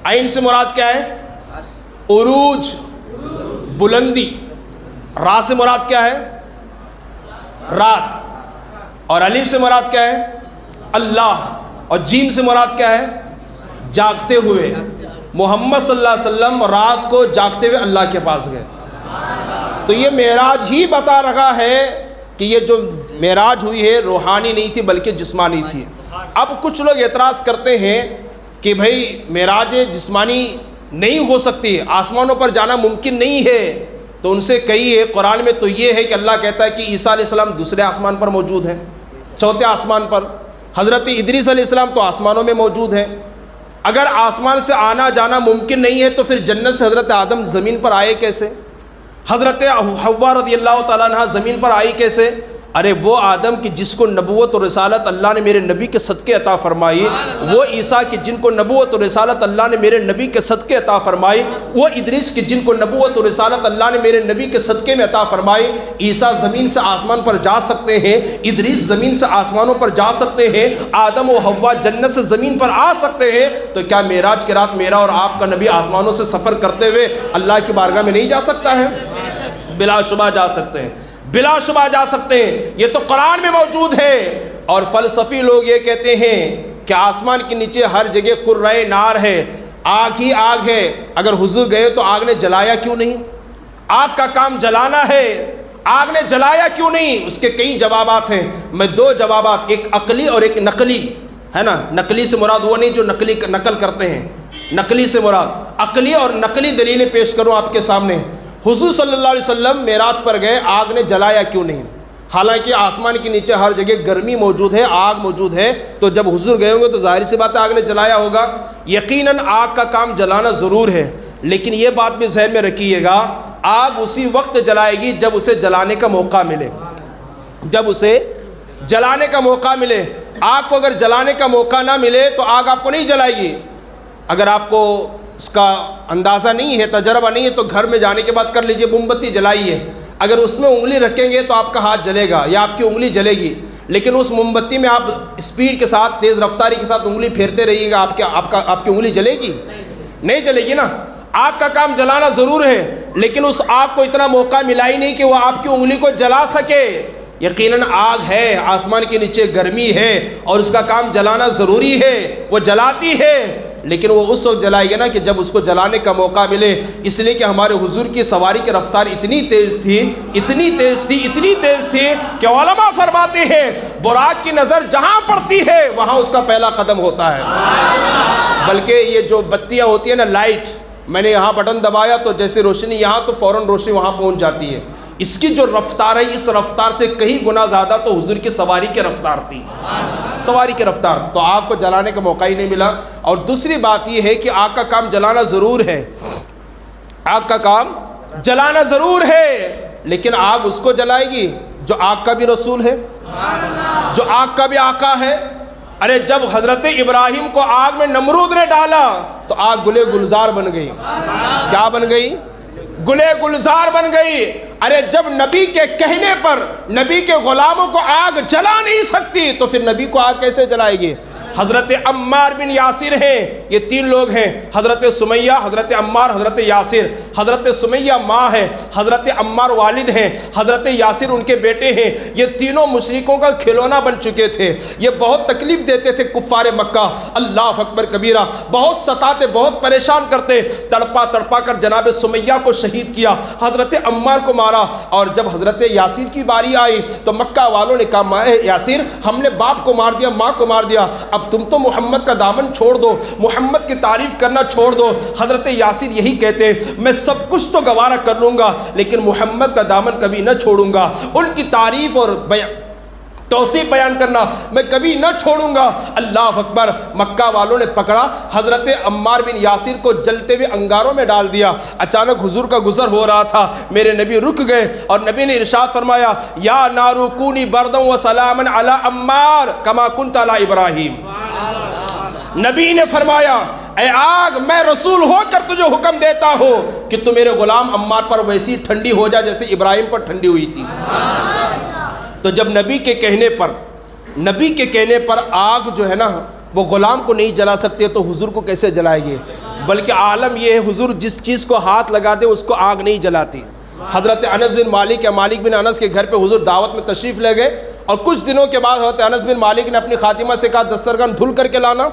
عین سے مراد کیا ہے؟ عروج، بلندی۔ را سے مراد کیا ہے؟ رات۔ اور الف سے مراد کیا ہے؟ اللہ۔ اور جیم سے مراد کیا ہے؟ جاگتے ہوئے۔ محمد صلی اللہ علیہ وسلم رات کو جاگتے ہوئے اللہ کے پاس گئے۔ تو یہ معراج ہی بتا رہا ہے کہ یہ جو معراج ہوئی ہے روحانی نہیں تھی بلکہ جسمانی تھی۔ اب کچھ لوگ اعتراض کرتے ہیں کہ بھائی معراج جسمانی نہیں ہو سکتی، آسمانوں پر جانا ممکن نہیں ہے، تو ان سے کہیے قرآن میں تو یہ ہے کہ اللہ کہتا ہے کہ عیسیٰ علیہ السلام دوسرے آسمان پر موجود ہیں، چوتھے آسمان پر، حضرت ادریس علیہ السلام تو آسمانوں میں موجود ہیں۔ اگر آسمان سے آنا جانا ممکن نہیں ہے تو پھر جنت سے حضرت آدم زمین پر آئے کیسے؟ حضرت حوا رضی اللہ تعالیٰ عنہ زمین پر آئی کیسے؟ ارے وہ آدم کی جس کو نبوت اور رسالت اللہ نے میرے نبی کے صدقے عطا فرمائی، وہ عیسیٰ کی جن کو نبوت اور رسالت اللہ نے میرے نبی کے صدقے عطا فرمائی، وہ ادریس کی جن کو نبوت اور رسالت اللہ نے میرے نبی کے صدقے میں عطا فرمائی۔ عیسیٰ زمین سے آسمان پر جا سکتے ہیں، ادریس زمین سے آسمانوں پر جا سکتے ہیں، آدم و حوا جنت سے زمین پر آ سکتے ہیں، تو کیا معراج کی رات میرا اور آپ کا نبی آسمانوں سے سفر کرتے ہوئے اللہ کی بارگاہ میں نہیں جا سکتا ہے؟ بلا شبہ جا سکتے ہیں، بلا شبہ جا سکتے ہیں، یہ تو قرآن میں موجود ہے۔ اور فلسفی لوگ یہ کہتے ہیں کہ آسمان کے نیچے ہر جگہ قرۂ نار ہے، آگ ہی آگ ہے، اگر حضور گئے تو آگ نے جلایا کیوں نہیں؟ آگ کا کام جلانا ہے، آگ نے جلایا کیوں نہیں؟ اس کے کئی جوابات ہیں، میں دو جوابات، ایک عقلی اور ایک نقلی ہے نا۔ نقلی سے مراد وہ نہیں جو نقل کرتے ہیں، نقلی سے مراد عقلی اور نقلی دلیلیں پیش کروں آپ کے سامنے۔ حضور صلی اللہ علیہ وسلم معراج پر گئے، آگ نے جلایا کیوں نہیں؟ حالانکہ آسمان کے نیچے ہر جگہ گرمی موجود ہے، آگ موجود ہے، تو جب حضور گئے ہوں گے تو ظاہر سی بات ہے آگ نے جلایا ہوگا۔ یقیناً آگ کا کام جلانا ضرور ہے، لیکن یہ بات بھی ذہن میں رکھیے گا، آگ اسی وقت جلائے گی جب اسے جلانے کا موقع ملے، جب اسے جلانے کا موقع ملے۔ آگ کو اگر جلانے کا موقع نہ ملے تو آگ آپ کو نہیں جلائے گی۔ اگر آپ کو اس کا اندازہ نہیں ہے، تجربہ نہیں ہے، تو گھر میں جانے کے بعد کر لیجئے، موم بتی جلائیے، اگر اس میں انگلی رکھیں گے تو آپ کا ہاتھ جلے گا یا آپ کی انگلی جلے گی، لیکن اس موم بتی میں آپ اسپیڈ کے ساتھ، تیز رفتاری کے ساتھ انگلی پھیرتے رہیے گا، آپ کی انگلی جلے گی؟ نہیں جلے گی نا۔ آگ کا کام جلانا ضرور ہے، لیکن اس آگ کو اتنا موقع ملا ہی نہیں کہ وہ آپ کی انگلی کو جلا سکے۔ یقیناً آگ ہے، آسمان کے نیچے گرمی ہے اور اس کا کام جلانا ضروری ہے، وہ جلاتی ہے، لیکن وہ اس وقت جلائے گا نا کہ جب اس کو جلانے کا موقع ملے۔ اس لیے کہ ہمارے حضور کی سواری کی رفتار اتنی تیز تھی، اتنی تیز تھی، اتنی تیز تھی کہ علماء فرماتے ہیں براق کی نظر جہاں پڑتی ہے وہاں اس کا پہلا قدم ہوتا ہے۔ بلکہ یہ جو بتیاں ہوتی ہیں نا، لائٹ، میں نے یہاں بٹن دبایا تو جیسے روشنی یہاں تو فوراً روشنی وہاں پہنچ جاتی ہے۔ اس کی جو رفتار ہے، اس رفتار سے کئی گنا زیادہ تو حضور کی سواری کی رفتار تھی، سواری کی رفتار۔ تو آگ کو جلانے کا موقع ہی نہیں ملا۔ اور دوسری بات یہ ہے کہ آگ کا کام جلانا ضرور ہے، آگ کا کام جلانا ضرور ہے، لیکن آگ اس کو جلائے گی جو آگ کا بھی رسول ہے، جو آگ کا بھی آقا ہے۔ ارے جب حضرت ابراہیم کو آگ میں نمرود نے ڈالا تو آگ گلے گلزار بن گئی۔ کیا بن گئی؟ گلے گلزار بن گئی۔ ارے جب نبی کے کہنے پر نبی کے غلاموں کو آگ جلا نہیں سکتی تو پھر نبی کو آگ کیسے جلائے گی؟ حضرت عمار بن یاسر ہیں، یہ تین لوگ ہیں، حضرت سمیہ، حضرت عمار، حضرت یاسر۔ حضرت سمیہ ماں ہے، حضرت عمار والد ہیں، حضرت یاسر ان کے بیٹے ہیں۔ یہ تینوں مشرکوں کا کھلونا بن چکے تھے، یہ بہت تکلیف دیتے تھے کفار مکہ، اللہ اکبر کبیرہ، بہت ستاتے، بہت پریشان کرتے۔ تڑپا تڑپا کر جناب سمیہ کو شہید کیا، حضرت عمار کو مارا۔ اور جب حضرت یاسر کی باری آئی تو مکہ والوں نے کہا ماں یاسر، ہم نے باپ کو مار دیا، ماں کو مار دیا، اب تم تو محمد کا دامن چھوڑ دو، محمد کی تعریف کرنا چھوڑ دو۔ حضرت یاسر یہی کہتے، میں سب کچھ تو گوارا کر لوں گا لیکن محمد کا دامن کبھی نہ چھوڑوں گا، ان کی تعریف اور توصیف بیان کرنا میں کبھی نہ چھوڑوں گا۔ اللہ اکبر۔ مکہ والوں نے پکڑا حضرت عمار بن یاسر کو، جلتے ہوئے انگاروں میں ڈال دیا۔ اچانک حضور کا گزر ہو رہا تھا، میرے نبی رک گئے اور نبی نے ارشاد فرمایا، یا نارو کونی برداً و سلاما علی عمار کما کنت علی ابراہیم۔ نبی نے فرمایا، اے آگ، میں رسول ہو کر تجھے حکم دیتا ہوں کہ تو میرے غلام عمار پر ویسی ٹھنڈی ہو جا جیسے ابراہیم پر ٹھنڈی ہوئی تھی۔ تو جب نبی کے کہنے پر آگ جو ہے نا وہ غلام کو نہیں جلا سکتے تو حضور کو کیسے جلائے گے؟ بلکہ عالم یہ ہے، حضور جس چیز کو ہاتھ لگا دے اس کو آگ نہیں جلاتی۔ حضرت انس بن مالک یا مالک بن انس کے گھر پہ حضور دعوت میں تشریف لے گئے اور کچھ دنوں کے بعد حضرت انس بن مالک نے اپنی خادمہ سے کہا دسترخوان دھل کر کے لانا،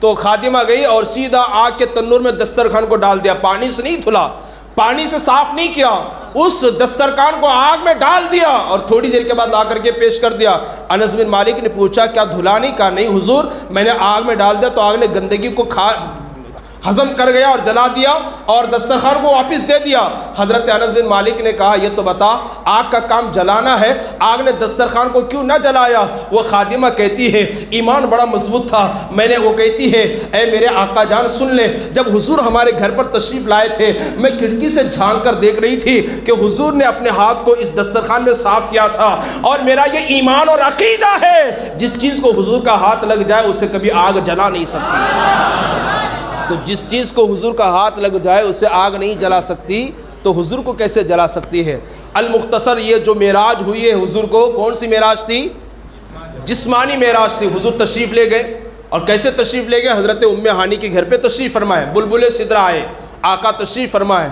تو خادمہ گئی اور سیدھا آگ کے تنور میں دسترخوان کو ڈال دیا، پانی سے نہیں دھلا، پانی سے صاف نہیں کیا، اس دسترخوان کو آگ میں ڈال دیا اور تھوڑی دیر کے بعد لا کر کے پیش کر دیا۔ انس بن مالک نے پوچھا کیا دھلا نہیں؟ کہا نہیں حضور، میں نے آگ میں ڈال دیا تو آگ نے گندگی کو ہضم کر گیا اور جلا دیا اور دسترخوان کو واپس دے دیا۔ حضرت انس بن مالک نے کہا یہ تو بتا آگ کا کام جلانا ہے، آگ نے دسترخوان کو کیوں نہ جلایا؟ وہ خادمہ کہتی ہے ایمان بڑا مضبوط تھا، وہ کہتی ہے اے میرے آقا جان سن لے، جب حضور ہمارے گھر پر تشریف لائے تھے میں کھڑکی سے جھانک کر دیکھ رہی تھی کہ حضور نے اپنے ہاتھ کو اس دسترخوان میں صاف کیا تھا، اور میرا یہ ایمان اور عقیدہ ہے جس چیز کو حضور کا ہاتھ لگ جائے اسے کبھی آگ جلا نہیں سکتی۔ تو جس چیز کو حضور کا ہاتھ لگ جائے اسے آگ نہیں جلا سکتی تو حضور کو کیسے جلا سکتی ہے؟ المختصر یہ جو معراج ہوئی ہے حضور کو، کون سی معراج تھی؟ جسمانی معراج تھی۔ حضور تشریف لے گئے، اور کیسے تشریف لے گئے؟ حضرت ام ہانی کے گھر پہ تشریف فرمائے، بلبل سدرہ آئے، آقا تشریف فرمائے،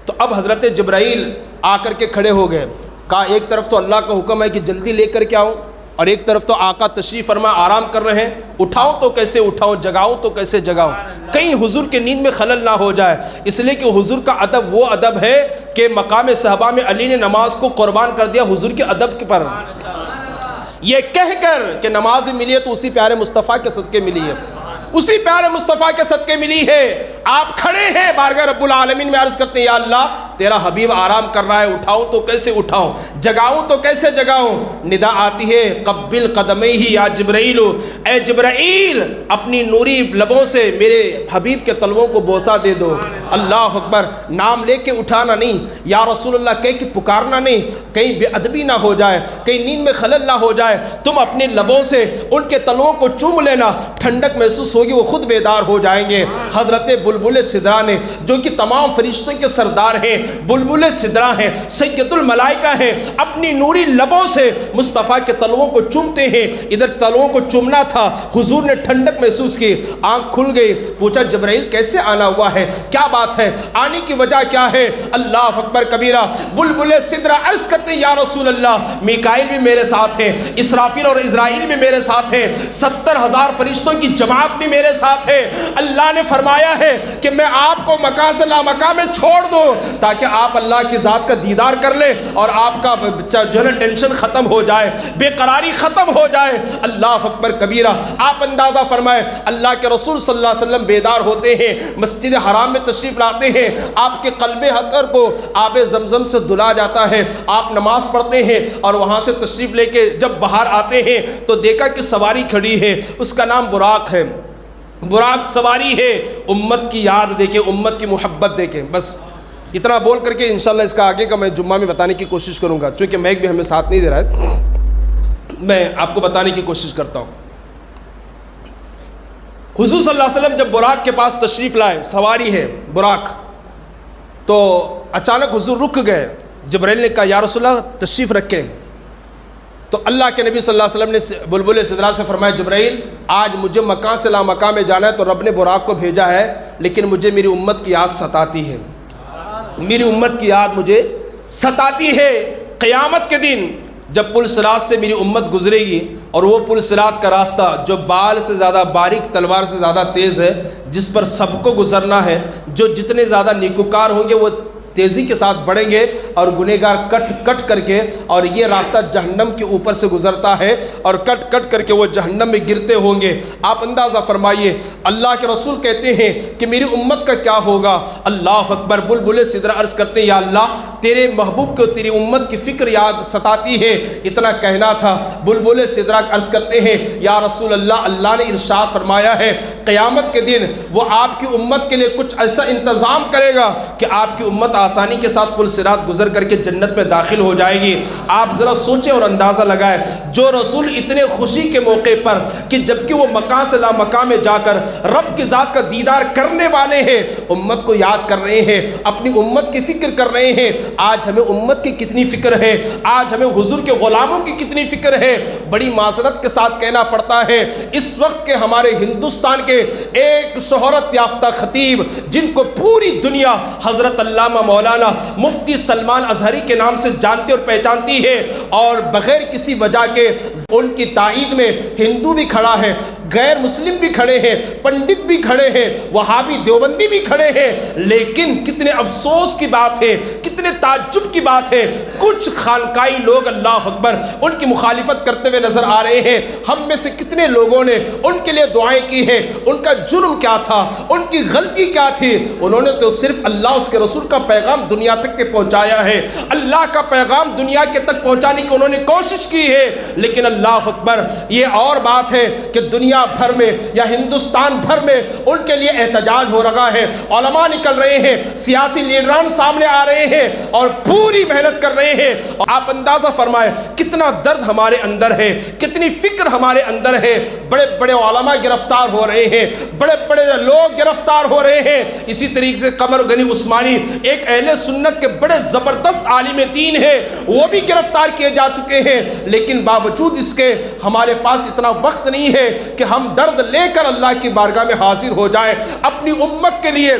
تو اب حضرت جبرائیل آ کر کے کھڑے ہو گئے۔ کہا ایک طرف تو اللہ کا حکم ہے کہ جلدی لے کر کے آؤں، اور ایک طرف تو آقا تشریف فرما آرام کر رہے ہیں، اٹھاؤں تو کیسے اٹھاؤں، جگاؤں تو کیسے جگاؤں، کہیں حضور کی نیند میں خلل نہ ہو جائے۔ اس لیے کہ حضور کا ادب وہ ادب ہے کہ مقام صحابہ میں علی نے نماز کو قربان کر دیا حضور کے ادب پر، یہ کہہ کر کہ نماز ملی ہے تو اسی پیارے مصطفیٰ کے صدقے ملی ہے، اسی پیارے مصطفیٰ کے صدقے ملی ہے۔ آپ کھڑے ہیں بارگاہ رب العالمین میں، عرض کرتے ہیں یا اللہ تیرا حبیب آرام کر رہا ہے، اٹھاؤں تو کیسے اٹھاؤں، جگاؤں تو کیسے جگاؤں؟ ندا آتی ہے قبل قدمیہ یا جبرائیل، اے جبرائیل اپنی نوری لبوں سے میرے حبیب کے تلووں کو بوسہ دے دو۔ اللہ اکبر، نام لے کے اٹھانا نہیں، یا رسول اللہ کہہ کے پکارنا نہیں، کہیں بے ادبی نہ ہو جائے، کہیں نیند میں خلل نہ ہو جائے، تم اپنے لبوں سے ان کے تلووں کو چوم لینا، ٹھنڈک محسوس ہوگی، وہ خود بیدار ہو جائیں گے۔ حضرت بلبل سدرہ نے جو کہ تمام فرشتوں کے سردار ہیں، بلبل سدرہ ہیں، سید الملائکہ ہیں، اپنی نوری لبوں سے مصطفیٰ کے تلووں کو چومتے ہیں۔ ادھر تلووں کو چومنا تھا، حضور نے ٹھنڈک محسوس کی، آنکھ کھل گئی، پوچھا جبرائیل کیسے آنا ہوا ہے، کیا بات ہے، آنے کی وجہ کیا ہے؟ اللہ اکبر کبیرہ، بلبل سدرہ عرض کرتے ہیں یا رسول اللہ میکائیل بھی میرے ساتھ ہیں، اسرافیل اور عزرائیل بھی میرے ساتھ ہیں، 70,000 فرشتوں کی جماعت بھی میرے ساتھ ہے۔ اللہ نے فرمایا ہے کہ میں آپ کو مکان سے لامکان میں چھوڑ دوں تاکہ آپ اللہ کی ذات کا دیدار کر لیں اور آپ کا جو ہے ٹینشن ختم ہو جائے، بے قراری ختم ہو جائے۔ اللہ اکبر کبیرہ، آپ اندازہ فرمائے اللہ کے رسول صلی اللہ علیہ وسلم بیدار ہوتے ہیں، مسجد حرام میں تشریف لاتے ہیں، آپ کے قلب حقر کو آب زمزم سے دھلا جاتا ہے، آپ نماز پڑھتے ہیں اور وہاں سے تشریف لے کے جب باہر آتے ہیں تو دیکھا کہ سواری کھڑی ہے، اس کا نام براق ہے، براق سواری ہے۔ امت کی یاد دیکھیں، امت کی محبت دیکھیں۔ بس اتنا بول کر کے انشاءاللہ اس کا آگے کا میں جمعہ میں بتانے کی کوشش کروں گا، چونکہ میک بھی ہمیں ساتھ نہیں دے رہا ہے، میں آپ کو بتانے کی کوشش کرتا ہوں۔ حضور صلی اللہ علیہ وسلم جب براق کے پاس تشریف لائے، سواری ہے براق، تو اچانک حضور رک گئے۔ جبرائیل نے کہا یا رسول اللہ تشریف رکھیں، تو اللہ کے نبی صلی اللہ علیہ وسلم نے بلبل سدرہ سے فرمایا جبرائیل آج مجھے مکان سے لامکان میں جانا ہے تو رب نے براق کو بھیجا ہے، لیکن مجھے میری امت کی یاد ستاتی ہے، میری امت کی یاد مجھے ستاتی ہے۔ قیامت کے دن جب پل صراط سے میری امت گزرے گی، اور وہ پل صراط کا راستہ جو بال سے زیادہ باریک، تلوار سے زیادہ تیز ہے، جس پر سب کو گزرنا ہے، جو جتنے زیادہ نیکوکار ہوں گے وہ تیزی کے ساتھ بڑھیں گے اور گنہگار کٹ کٹ کر کے، اور یہ راستہ جہنم کے اوپر سے گزرتا ہے اور کٹ کٹ کر کے وہ جہنم میں گرتے ہوں گے۔ آپ اندازہ فرمائیے، اللہ کے رسول کہتے ہیں کہ میری امت کا کیا ہوگا؟ اللہ اکبر، بلبل سدرہ عرض کرتے ہیں یا اللہ تیرے محبوب کو تیری امت کی فکر یاد ستاتی ہے، اتنا کہنا تھا۔ بلبل سدرہ عرض کرتے ہیں یا رسول اللہ، اللہ نے ارشاد فرمایا ہے قیامت کے دن وہ آپ کی امت کے لیے کچھ ایسا انتظام کرے گا کہ آپ کی امت آسانی کے ساتھ پل صراط گزر کر کے جنت میں داخل ہو جائے گی۔ آپ ذرا سوچیں اور اندازہ لگائیں، جو رسول اتنے خوشی کے موقع پر کہ جبکہ وہ مکان سے لامکان میں جا کر رب کی ذات کا دیدار کرنے والے ہیں، امت کو یاد کر رہے ہیں، اپنی امت کی فکر کر رہے ہیں۔ آج ہمیں امت کی کتنی فکر ہے، آج ہمیں حضور کے غلاموں کی کتنی فکر ہے۔ بڑی معذرت کے ساتھ کہنا پڑتا ہے اس وقت کے ہمارے ہندوستان کے ایک شہرت یافتہ خطیب جن کو پوری دنیا حضرت علامہ مولانا مفتی سلمان ازہری کے نام سے جانتے اور پہچانتی ہے، اور بغیر کسی وجہ کے ان کی تائید میں ہندو بھی کھڑا ہے، غیر مسلم بھی کھڑے ہیں، پنڈت بھی کھڑے ہیں، وہابی دیوبندی بھی کھڑے ہیں، لیکن کتنے افسوس کی بات ہے، کتنے تعجب کی بات ہے، کچھ خانقائی لوگ اللہ اکبر ان کی مخالفت کرتے ہوئے نظر آ رہے ہیں۔ ہم میں سے کتنے لوگوں نے ان کے لیے دعائیں کی ہیں؟ ان کا جرم کیا تھا؟ ان کی غلطی کیا تھی؟ انہوں نے تو صرف اللہ اس کے رسول کا پیغام دنیا تک کے پہنچایا ہے، اللہ کا پیغام دنیا کے تک پہنچانے کی انہوں نے کوشش کی ہے، لیکن اللہ اکبر یہ اور بات ہے کہ دنیا بھر میں یا ہندوستان بھر میں ان کے لیے احتجاج ہو رہا ہے، علماء نکل رہے ہیں، سیاسی لیڈران سامنے آ رہے ہیں اور پوری محنت کر رہے ہیں۔ آپ اندازہ فرمائیں کتنا درد ہمارے اندر ہے، کتنی فکر ہمارے اندر ہے۔ بڑے بڑے علماء گرفتار ہو رہے ہیں، بڑے بڑے لوگ گرفتار ہو رہے ہیں۔ اسی طریقے سے قمر غنی عثمانی ایک اہل سنت کے بڑے زبردست عالم دین ہے، وہ بھی گرفتار کیے جا چکے ہیں، لیکن باوجود اس کے ہمارے پاس اتنا وقت نہیں ہے کہ ہم درد لے کر اللہ کی بارگاہ میں حاضر ہو جائیں، اپنی امت کے لیے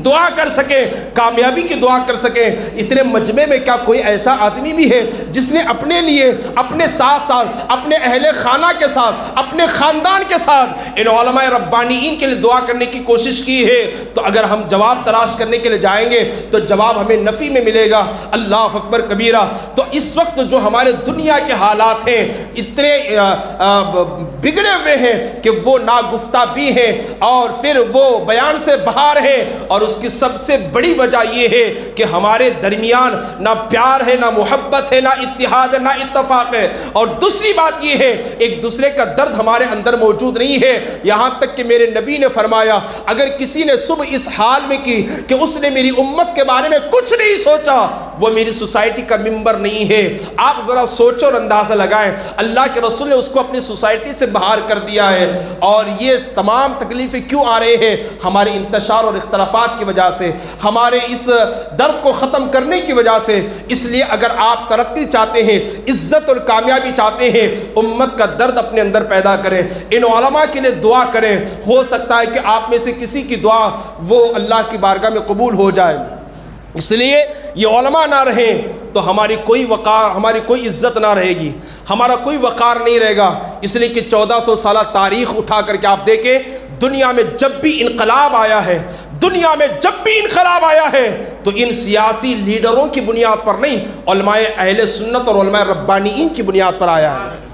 دعا کر سکیں، کامیابی کی دعا کر سکیں۔ اتنے مجمع میں کیا کوئی ایسا آدمی بھی ہے جس نے اپنے لیے، اپنے ساتھ ساتھ، اپنے اہل خانہ کے ساتھ، اپنے خاندان کے ساتھ ان علماء ربانیین کے لیے دعا کرنے کی کوشش کی ہے؟ تو اگر ہم جواب تلاش کرنے کے لیے جائیں گے تو جواب ہمیں نفی میں ملے گا۔ اللہ اکبر کبیرہ۔ تو اس وقت جو ہمارے دنیا کے حالات ہیں اتنے بگڑے ہوئے ہیں کہ وہ ناگفتہ بھی ہیں اور پھر وہ بیان سے باہر ہیں، اور اس کی سب سے بڑی وجہ یہ ہے کہ ہمارے درمیان نہ پیار ہے، نہ محبت ہے، نہ اتحاد ہے، نہ اتفاق ہے، اور دوسری بات یہ ہے ایک دوسرے کا درد ہمارے اندر موجود نہیں ہے۔ یہاں تک کہ میرے نبی نے فرمایا اگر کسی نے صبح اس حال میں کی کہ اس نے میری امت کے بارے میں کچھ نہیں سوچا، وہ میری سوسائٹی کا ممبر نہیں ہے۔ آپ ذرا سوچو اور اندازہ لگائیں، اللہ کے رسول نے اس کو اپنی سوسائٹی سے باہر کر دیا ہے، اور یہ تمام تکلیفیں کیوں آ رہے ہیں؟ ہمارے انتشار اور اختلافات کی وجہ سے، ہمارے اس درد کو ختم کرنے کی وجہ سے۔ اس لیے اگر آپ ترقی چاہتے ہیں، عزت اور کامیابی چاہتے ہیں، امت کا درد اپنے اندر پیدا کریں، ان علماء کے لیے دعا کریں۔ ہو سکتا ہے کہ آپ میں سے کسی کی دعا وہ اللہ کی بارگاہ میں قبول ہو جائے۔ اس لیے یہ علماء نہ رہیں تو ہماری کوئی وقار، ہماری کوئی عزت نہ رہے گی، ہمارا کوئی وقار نہیں رہے گا۔ اس لیے کہ 1400 سالہ تاریخ اٹھا کر کے آپ دیکھیں، دنیا میں جب بھی انقلاب آیا ہے، دنیا میں جب بھی انقلاب آیا ہے تو ان سیاسی لیڈروں کی بنیاد پر نہیں، علماء اہل سنت اور علماء ربانیین کی بنیاد پر آیا ہے۔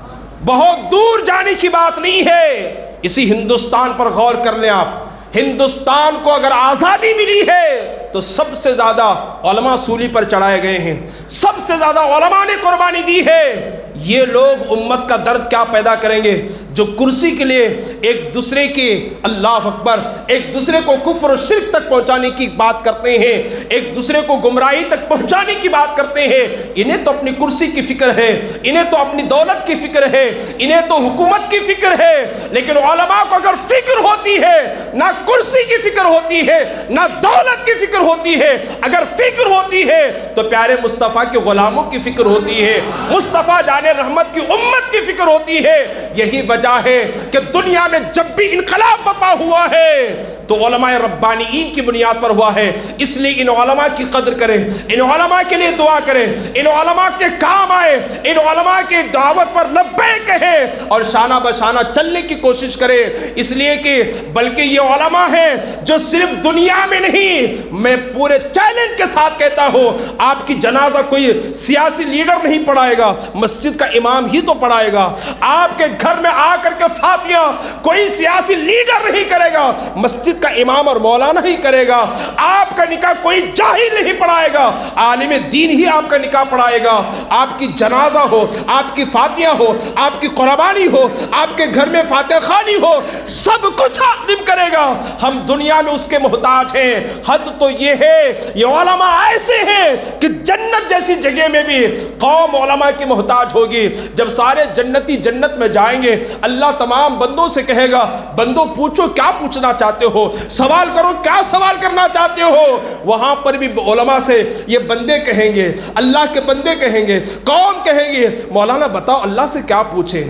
بہت دور جانے کی بات نہیں ہے۔ اسی ہندوستان پر غور کر لیں آپ، ہندوستان کو اگر آزادی ملی ہے تو سب سے زیادہ علماء سولی پر چڑھائے گئے ہیں، سب سے زیادہ علماء نے قربانی دی ہے۔ یہ لوگ امت کا درد کیا پیدا کریں گے جو کرسی کے لیے ایک دوسرے کی، اللہ اکبر، ایک دوسرے کو کفر و شرک تک پہنچانے کی بات کرتے ہیں، ایک دوسرے کو گمراہی تک پہنچانے کی بات کرتے ہیں۔ انہیں تو اپنی کرسی کی فکر ہے، انہیں تو اپنی دولت کی فکر ہے، انہیں تو حکومت کی فکر ہے، لیکن علماء کو اگر فکر ہوتی ہے، نہ کرسی کی فکر ہوتی ہے، نہ دولت کی فکر ہوتی ہے، اگر فکر ہوتی ہے تو پیارے مصطفیٰ کے غلاموں کی فکر ہوتی ہے، مصطفیٰ جان رحمت کی امت کی فکر ہوتی ہے۔ یہی وجہ ہے کہ دنیا میں جب بھی انقلاب برپا ہوا ہے تو علماء ربانیین کی بنیاد پر ہوا ہے۔ اس لیے ان علماء کی قدر کریں، ان علماء کے لیے دعا کریں، ان علماء کے کام آئے، ان علماء کی دعوت پر لبیک کہیں اور شانہ بشانہ چلنے کی کوشش کریں۔ اس لیے کہ بلکہ یہ علماء ہیں جو صرف دنیا میں نہیں، میں پورے چیلنج کے ساتھ کہتا ہوں، آپ کی جنازہ کوئی سیاسی لیڈر نہیں پڑھائے گا، مسجد کا امام ہی تو پڑھائے گا۔ آپ کے گھر میں آ کر کے فاتحہ کوئی سیاسی لیڈر نہیں کرے گا، مسجد کا امام اور مولانا ہی کرے گا۔ آپ کا نکاح کوئی جاہل نہیں پڑھائے گا، عالم دین ہی آپ کا نکاح پڑھائے گا۔ آپ کی جنازہ ہو، آپ کی فاتحہ ہو، آپ کی قربانی ہو، آپ کے گھر میں فاتح خانی ہو، سب کچھ عالم کرے گا۔ ہم دنیا میں اس کے محتاج ہیں۔ حد تو یہ ہے یہ علماء ایسے ہیں کہ جنت جیسی جگہ میں بھی قوم علماء کی محتاج ہوگی۔ جب سارے جنتی جنت میں جائیں گے، اللہ تمام بندوں سے کہے گا بندوں پوچھو کیا پوچھنا چاہتے ہو، سوال کرو کیا سوال کرنا چاہتے ہو۔ وہاں پر بھی علماء سے یہ بندے کہیں گے، اللہ کے بندے کہیں گے، قوم کہیں گے مولانا بتاؤ اللہ سے کیا پوچھیں۔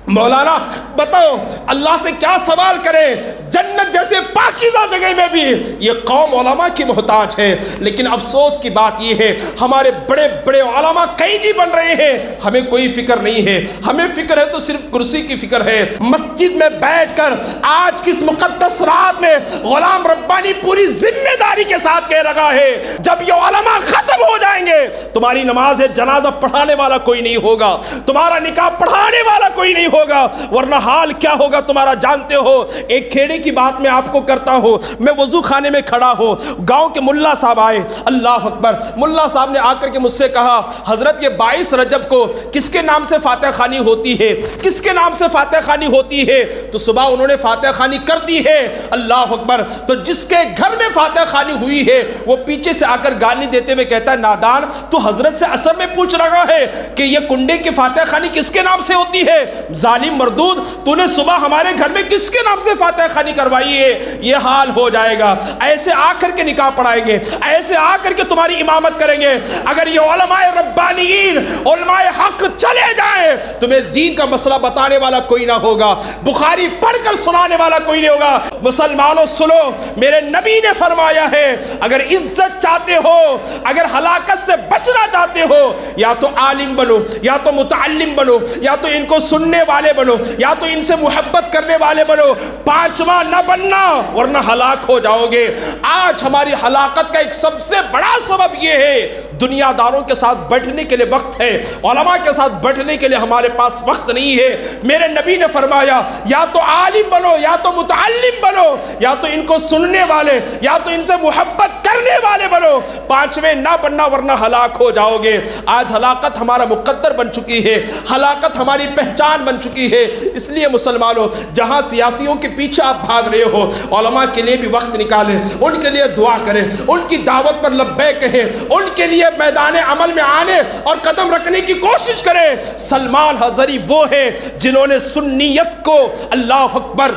مولانا بتاؤ اللہ سے کیا سوال کرے؟ جنت جیسے پاکیزہ جگہ میں بھی یہ قوم علماء کی محتاج ہے، لیکن افسوس کی بات یہ ہے ہمارے بڑے بڑے علماء قیدی بن رہے ہیں، ہمیں کوئی فکر نہیں ہے، ہمیں فکر ہے تو صرف کرسی کی فکر ہے۔ مسجد میں بیٹھ کر آج کس مقدس رات میں غلام ربانی پوری ذمہ داری کے ساتھ کہہ رہا ہے جب یہ علماء ختم ہو جائیں گے تمہاری نماز جنازہ پڑھانے والا کوئی نہیں ہوگا، تمہارا نکاح پڑھانے والا کوئی نہیں ہوگا، ورنہ حال کیا ہوگا تمہارا جانتے ہو۔ ایک کھیڑے کی بات میں آپ کو کرتا ہوں، میں وضو خانے میں کھڑا ہوں، گاؤں کے ملا صاحب آئے، اللہ اکبر، ملا صاحب نے آ کر کے مجھ سے کہا حضرت یہ 22 رجب کو کس کے نام سے فاتح خوانی ہوتی ہے، کس کے نام سے فاتح خوانی ہوتی ہے؟ تو صبح انہوں نے فاتح خوانی کر دی ہے، اللہ اکبر۔ تو جس کے گھر میں فاتح خوانی ہوئی ہے وہ پیچھے سے آ کر گالی دیتے ہوئے کہتا ہے نادان تو حضرت سے اثر میں پوچھ رہا ہے کہ یہ کنڈے کی فاتح خوانی کس کے نام سے ہوتی ہے؟ ظالم مردود، تو نے صبح ہمارے گھر میں کس کے نام سے فاتح خوانی کروائی ہے؟ یہ حال ہو جائے گا، ایسے آ کر کے نکاح پڑھائیں گے، ایسے آ کر کے تمہاری امامت کریں گے۔ اگر یہ علماء ربانیین علماء حق چلے جائیں تمہیں دین کا مسئلہ بتانے والا کوئی نہ ہوگا، بخاری پڑھ کر سنانے والا کوئی نہیں ہوگا۔ مسلمانوں سنو، میرے نبی نے فرمایا ہے اگر عزت چاہتے ہو، اگر ہلاکت سے بچنا چاہتے ہو، یا تو عالم بنو، یا تو متعلم بنو، یا تو ان کو سننے والے بنو، یا تو ان سے محبت کرنے والے بنو، پانچواں نہ بننا ورنہ ہلاک ہو جاؤ گے۔ آج ہماری ہلاکت کا ایک سب سے بڑا سبب یہ ہے دنیا داروں کے ساتھ بیٹھنے کے لیے وقت ہے، علماء کے ساتھ بیٹھنے کے لیے ہمارے پاس وقت نہیں ہے۔ میرے نبی نے فرمایا یا تو عالم بنو، یا تو متعلم بنو، یا تو ان کو سننے والے، یا تو ان سے محبت کرنے والے بنو، پانچویں نہ بننا ورنہ ہلاک ہو جاؤ گے۔ آج ہلاکت ہمارا مقدر بن چکی ہے، ہلاکت ہماری پہچان بن چکی ہے۔ اس لیے مسلمانوں جہاں سیاسیوں کے پیچھے آپ بھاگ رہے ہو، علماء کے لیے بھی وقت نکالیں، ان کے لیے دعا کریں، ان کی دعوت پر لبیک کہیں، ان کے لیے میدان عمل میں آنے اور قدم رکھنے کی کوشش کریں۔ سلمان حضری وہ ہیں جنہوں نے سنیت کو، اللہ اکبر،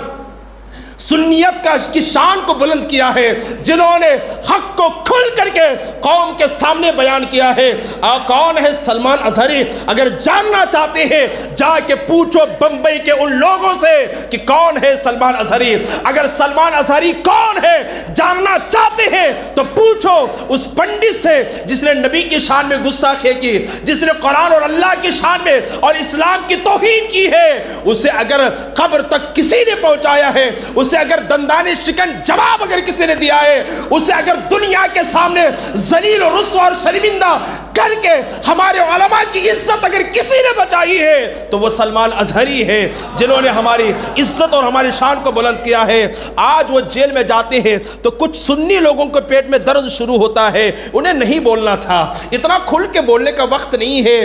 سنیت کی شان کو بلند کیا ہے، جنہوں نے حق کو کھل کر کے قوم کے سامنے بیان کیا ہے۔ کون ہے سلمان اظہری؟ اگر جاننا چاہتے ہیں جا کے پوچھو بمبئی کے ان لوگوں سے کہ کون ہے سلمان اظہری۔ اگر سلمان اظہری کون ہے جاننا چاہتے ہیں تو پوچھو اس پنڈت سے جس نے نبی کی شان میں گستاخی کی، جس نے قرآن اور اللہ کی شان میں اور اسلام کی توہین کی ہے۔ اسے اگر قبر تک کسی نے پہنچایا ہے، اسے اگر دندان شکن جواب اگر کسی نے دیا ہے، اسے اگر دنیا کے سامنے ذلیل و رسوا اور شرمندہ کر کے ہمارے علماء کی عزت اگر کسی نے بچائی ہے تو وہ سلمان اظہری ہے، جنہوں نے ہماری عزت اور ہماری شان کو بلند کیا ہے۔ آج وہ جیل میں جاتے ہیں تو کچھ سنی لوگوں کو پیٹ میں درد شروع ہوتا ہے، انہیں نہیں بولنا تھا، اتنا کھل کے بولنے کا وقت نہیں ہے،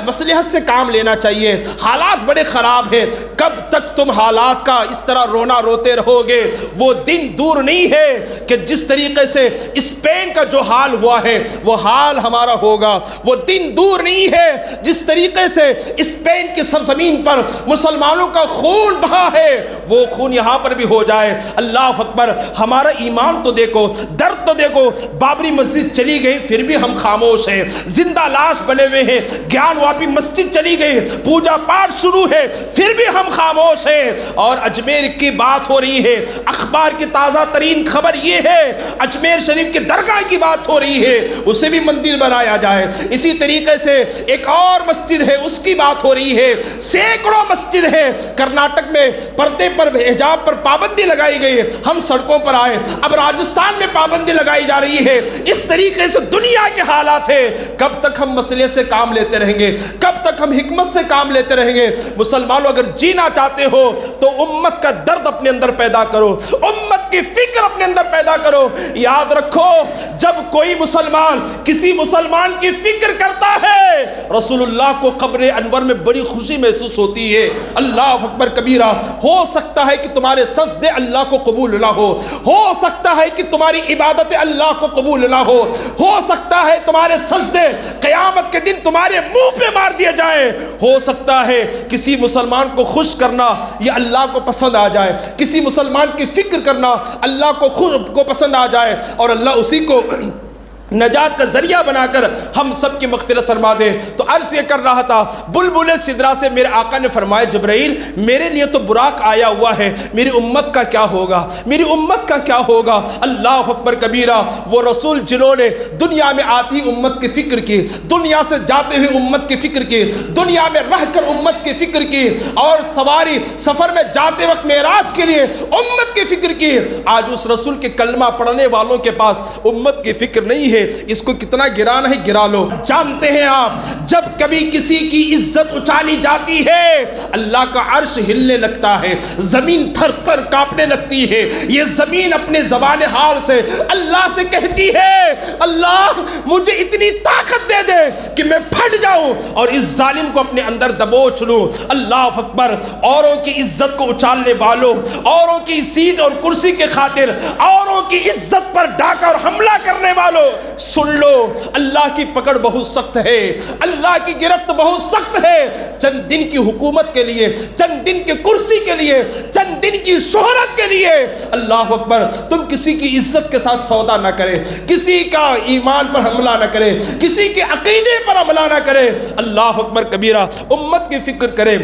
مصلحت سے کام لینا چاہیے۔ حالات بڑے خراب ہیں، کب تک تم حالات کا اس طرح رونا روتے رہو گے؟ وہ دن دور نہیں ہے کہ جس طریقے سے اسپین کا جو حال ہوا ہے وہ حال ہمارا ہوگا۔ وہ دن دور نہیں ہے جس طریقے سے اسپین کی سرزمین پر مسلمانوں کا خون بہا ہے وہ خون یہاں پر بھی ہو جائے۔ اللہ اکبر، ہمارا ایمان تو دیکھو، درد تو دیکھو۔ بابری مسجد چلی گئی پھر بھی ہم خاموش ہیں، زندہ لاش بنے ہوئے ہیں۔ گیان واپی مسجد چلی گئی، پوجا پاٹ شروع ہے، پھر بھی ہم خاموش ہیں۔ اور اجمیر کی بات ہو رہی ہے، اخبار کی تازہ ترین خبر یہ ہے اجمیر شریف کی درگاہ کی بات ہو رہی ہے، اسے بھی مندر بنایا جائے۔ اسی طریقے سے ایک اور مسجد ہے اس کی بات ہو رہی ہے، سینکڑوں مسجد ہے۔ کرناٹک میں پردے پر حجاب پر پابندی لگائی گئی ہے، ہم سڑکوں پر آئے۔ اب راجستھان میں پابندی لگائی جا رہی ہے۔ اس طریقے سے دنیا کے حالات ہیں۔ کب تک ہم مسئلے سے کام لیتے رہیں گے؟ کب تک ہم حکمت سے کام لیتے رہیں گے؟ مسلمانوں اگر جینا چاہتے ہو تو امت کا درد اپنے اندر پیدا کرو، امت کی فکر اپنے اندر پیدا کرو۔ یاد رکھو جب کوئی مسلمان کسی مسلمان کی فکر کرتا ہے رسول اللہ کو قبر انور میں بڑی خوشی محسوس ہوتی ہے۔ اللہ اکبر کبیرہ، ہو سکتا ہے کہ تمہارے سجدے اللہ کو قبول نہ ہو سکتا ہے کہ تمہاری عبادت اللہ کو قبول نہ ہو سکتا ہے تمہارے سجدے قیامت کے دن تمہارے منہ پہ مار دیے جائیں، ہو سکتا ہے کسی مسلمان کو خوش کرنا یہ اللہ کو پسند آ جائے، کسی مسلمان کی فکر کرنا اللہ کو پسند آ جائے اور اللہ اسی کو نجات کا ذریعہ بنا کر ہم سب کی مغفرت فرما دے۔ تو عرض یہ کر رہا تھا، بلبل سدرا سے میرے آقا نے فرمایا جبرائیل میرے لیے تو براق آیا ہوا ہے، میری امت کا کیا ہوگا، میری امت کا کیا ہوگا؟ اللہ اکبر کبیرہ، وہ رسول جنہوں نے دنیا میں آتی امت کی فکر کی، دنیا سے جاتے ہوئے امت کی فکر کی، دنیا میں رہ کر امت کی فکر کی، اور سواری سفر میں جاتے وقت معراج کے لیے امت کی فکر کی، آج اس رسول کے کلمہ پڑھنے والوں کے پاس امت کی فکر نہیں ہے۔ اس کو کتنا گرانا ہے گرا لو۔ جانتے ہیں آپ جب کبھی کسی کی عزت اچالی جاتی ہے اللہ کا عرش ہلنے لگتا ہے، زمین تھر تھر کانپنے لگتی ہے، یہ زمین اپنے زبان حال سے اللہ سے کہتی ہے اللہ مجھے اتنی طاقت دے دے کہ میں پھٹ جاؤں اور اس ظالم کو اپنے اندر دبوچ لوں۔ اللہ اکبر، اوروں کی عزت کو اچالنے والوں، اوروں کی سیٹ اور کرسی کے خاطر اوروں کی عزت پر ڈاکہ اور حملہ کرنے والوں، سن لو اللہ کی پکڑ بہت سخت ہے، اللہ کی گرفت بہت سخت ہے۔ چند دن کی حکومت کے لیے، چند دن کی کرسی کے لیے، چند دن کی شہرت کے لیے اللہ اکبر تم کسی کی عزت کے ساتھ سودا نہ کرے، کسی کا ایمان پر حملہ نہ کرے، کسی کے عقیدے پر حملہ نہ کرے۔ اللہ اکبر کبیرہ، امت کی فکر کرے،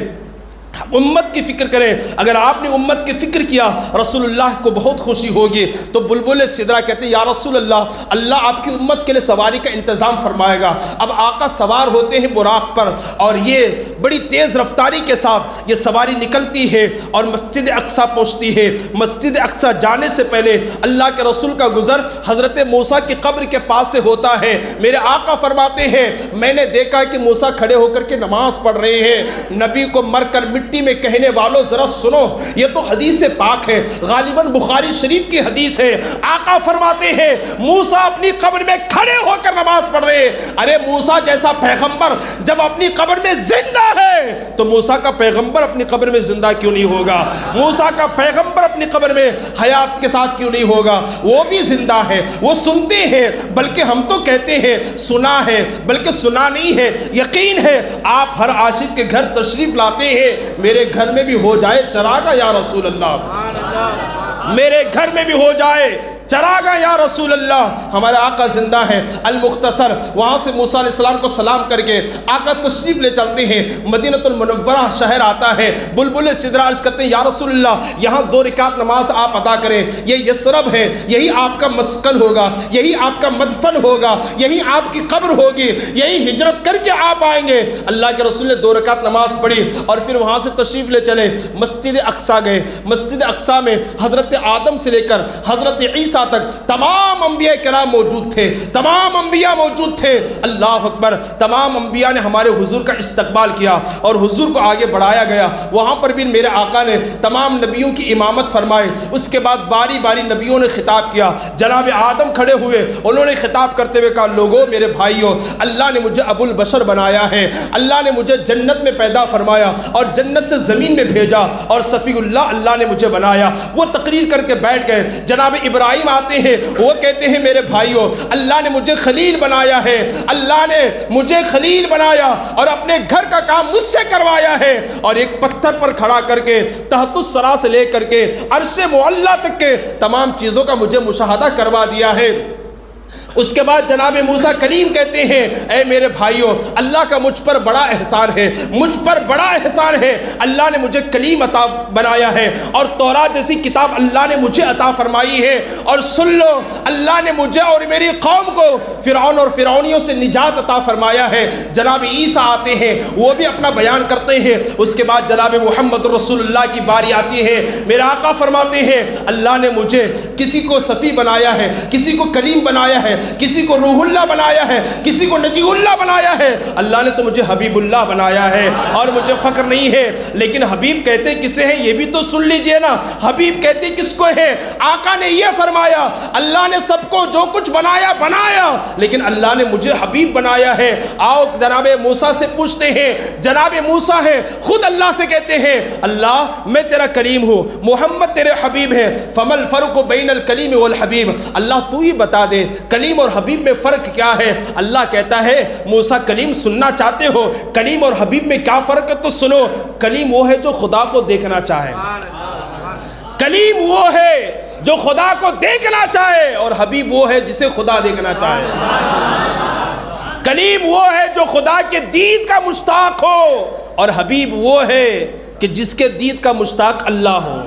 امت کی فکر کریں۔ اگر آپ نے امت کی فکر کیا رسول اللہ کو بہت خوشی ہوگی۔ تو بلبل سدرا کہتے ہیں یا رسول اللہ، اللہ آپ کی امت کے لیے سواری کا انتظام فرمائے گا۔ اب آقا سوار ہوتے ہیں براق پر، اور یہ بڑی تیز رفتاری کے ساتھ یہ سواری نکلتی ہے اور مسجد اقصیٰ پہنچتی ہے۔ مسجد اقصیٰ جانے سے پہلے اللہ کے رسول کا گزر حضرت موسیٰ کی قبر کے پاس سے ہوتا ہے۔ میرے آقا فرماتے ہیں میں نے دیکھا کہ موسیٰ کھڑے ہو کر کے نماز پڑھ رہے ہیں۔ نبی کو مر کر مٹی میں کہنے والوں ذرا سنو، یہ تو حدیث پاک ہے، غالباً بخاری شریف کی حدیث ہے۔ آقا فرماتے ہیں موسیٰ اپنی قبر میں کھڑے ہو کر نماز پڑھ رہے ہیں۔ ارے موسیٰ جیسا پیغمبر جب اپنی قبر میں زندہ ہے تو موسیٰ کا پیغمبر اپنی قبر میں زندہ کیوں نہیں ہوگا؟ موسیٰ کا پیغمبر اپنی قبر میں حیات کے ساتھ کیوں نہیں ہوگا؟ وہ بھی زندہ ہے، وہ سنتے ہیں، بلکہ ہم تو کہتے ہیں سنا ہے، بلکہ سنا نہیں ہے، یقین ہے۔ آپ ہر عاشق کے گھر تشریف لاتے ہیں، میرے گھر میں بھی ہو جائے چراغا یا رسول اللہ، میرے گھر میں بھی ہو جائے چراغا یا رسول اللہ۔ ہمارے آقا زندہ ہے۔ المختصر وہاں سے موسیٰ علیہ السلام کو سلام کر کے آقا تشریف لے چلتے ہیں، مدینہ المنورہ شہر آتا ہے۔ بلبل سدرا عرض کرتے ہیں یا رسول اللہ یہاں 2 رکعت نماز آپ ادا کریں، یہ یثرب ہے، یہی آپ کا مسکن ہوگا، یہی آپ کا مدفن ہوگا، یہی آپ کی قبر ہوگی، یہی ہجرت کر کے آپ آئیں گے۔ اللہ کے رسول نے 2 رکعت نماز پڑھی اور پھر وہاں سے تشریف لے چلے، مسجد اقصیٰ گئے۔ مسجد اقصیٰ میں حضرت آدم سے لے کر حضرت عیسیٰ تک تمام انبیاء کرام موجود تھے، تمام انبیاء موجود تھے۔ اللہ اکبر، تمام انبیاء نے ہمارے حضور کا استقبال کیا اور حضور کو آگے بڑھایا گیا۔ وہاں پر بھی میرے آقا نے تمام نبیوں کی امامت فرمائی۔ اس کے بعد باری باری نبیوں نے خطاب کیا۔ جناب آدم کھڑے ہوئے، انہوں نے خطاب کرتے ہوئے کہا لوگوں میرے بھائیوں، اللہ نے مجھے ابو البشر بنایا ہے، اللہ نے مجھے جنت میں پیدا فرمایا اور جنت سے زمین میں بھیجا، اور صفی اللہ نے مجھے بنایا۔ وہ تقریر کر کے بیٹھ گئے۔ جناب ابراہیم آتے ہیں، وہ کہتے ہیں میرے بھائیوں اللہ نے مجھے خلیل بنایا ہے، اللہ نے مجھے خلیل بنایا اور اپنے گھر کا کام مجھ سے کروایا ہے، اور ایک پتھر پر کھڑا کر کے تحت الثری سے لے کر کے عرش معلی تک کے تمام چیزوں کا مجھے مشاہدہ کروا دیا ہے۔ اس کے بعد جناب موسیٰ کلیم کہتے ہیں اے میرے بھائیوں اللہ کا مجھ پر بڑا احسان ہے، مجھ پر بڑا احسان ہے، اللہ نے مجھے کلیم عطا بنایا ہے اور تورات جیسی کتاب اللہ نے مجھے عطا فرمائی ہے، اور سن لو اللہ نے مجھے اور میری قوم کو فرعون اور فرعونیوں سے نجات عطا فرمایا ہے۔ جناب عیسیٰ آتے ہیں، وہ بھی اپنا بیان کرتے ہیں۔ اس کے بعد جناب محمد رسول اللہ کی باری آتی ہے۔ میرے آقا فرماتے ہیں اللہ نے مجھے کسی کو صفی بنایا ہے، کسی کو کلیم بنایا ہے، کسی کو روح اللہ بنایا ہے، کسی کو نجی اللہ بنایا ہے، اللہ نے تو مجھے حبیب اللہ بنایا ہے، اور مجھے فخر نہیں ہے۔ لیکن حبیب کہتے کسے ہیں یہ بھی تو سن لیجئے نا، حبیب کہتے کس کو ہے؟ آقا نے یہ فرمایا اللہ نے سب کو جو کچھ بنایا بنایا، لیکن اللہ نے مجھے حبیب بنایا ہے۔ آؤ جناب موسیٰ سے پوچھتے ہیں، جناب موسیٰ ہے خود اللہ سے کہتے ہیں اللہ میں تیرا کلیم ہوں، محمد تیرے حبیب ہے، فما الفرق بین الکلیم والحبیب، اللہ تو ہی بتا دے کلیم اور حبیب میں فرق کیا ہے؟ اللہ کہتا ہے موسیٰ کلیم سننا چاہتے ہو کلیم اور حبیب میں کیا فرق ہے تو سنو، کلیم وہ ہے جو خدا کو دیکھنا چاہے، کلیم وہ ہے جو خدا کو دیکھنا چاہے، اور حبیب وہ ہے جسے خدا دیکھنا چاہے۔ کلیم وہ ہے جو خدا کے دید کا مشتاق ہو، اور حبیب وہ ہے کہ جس کے دید کا مشتاق اللہ ہو۔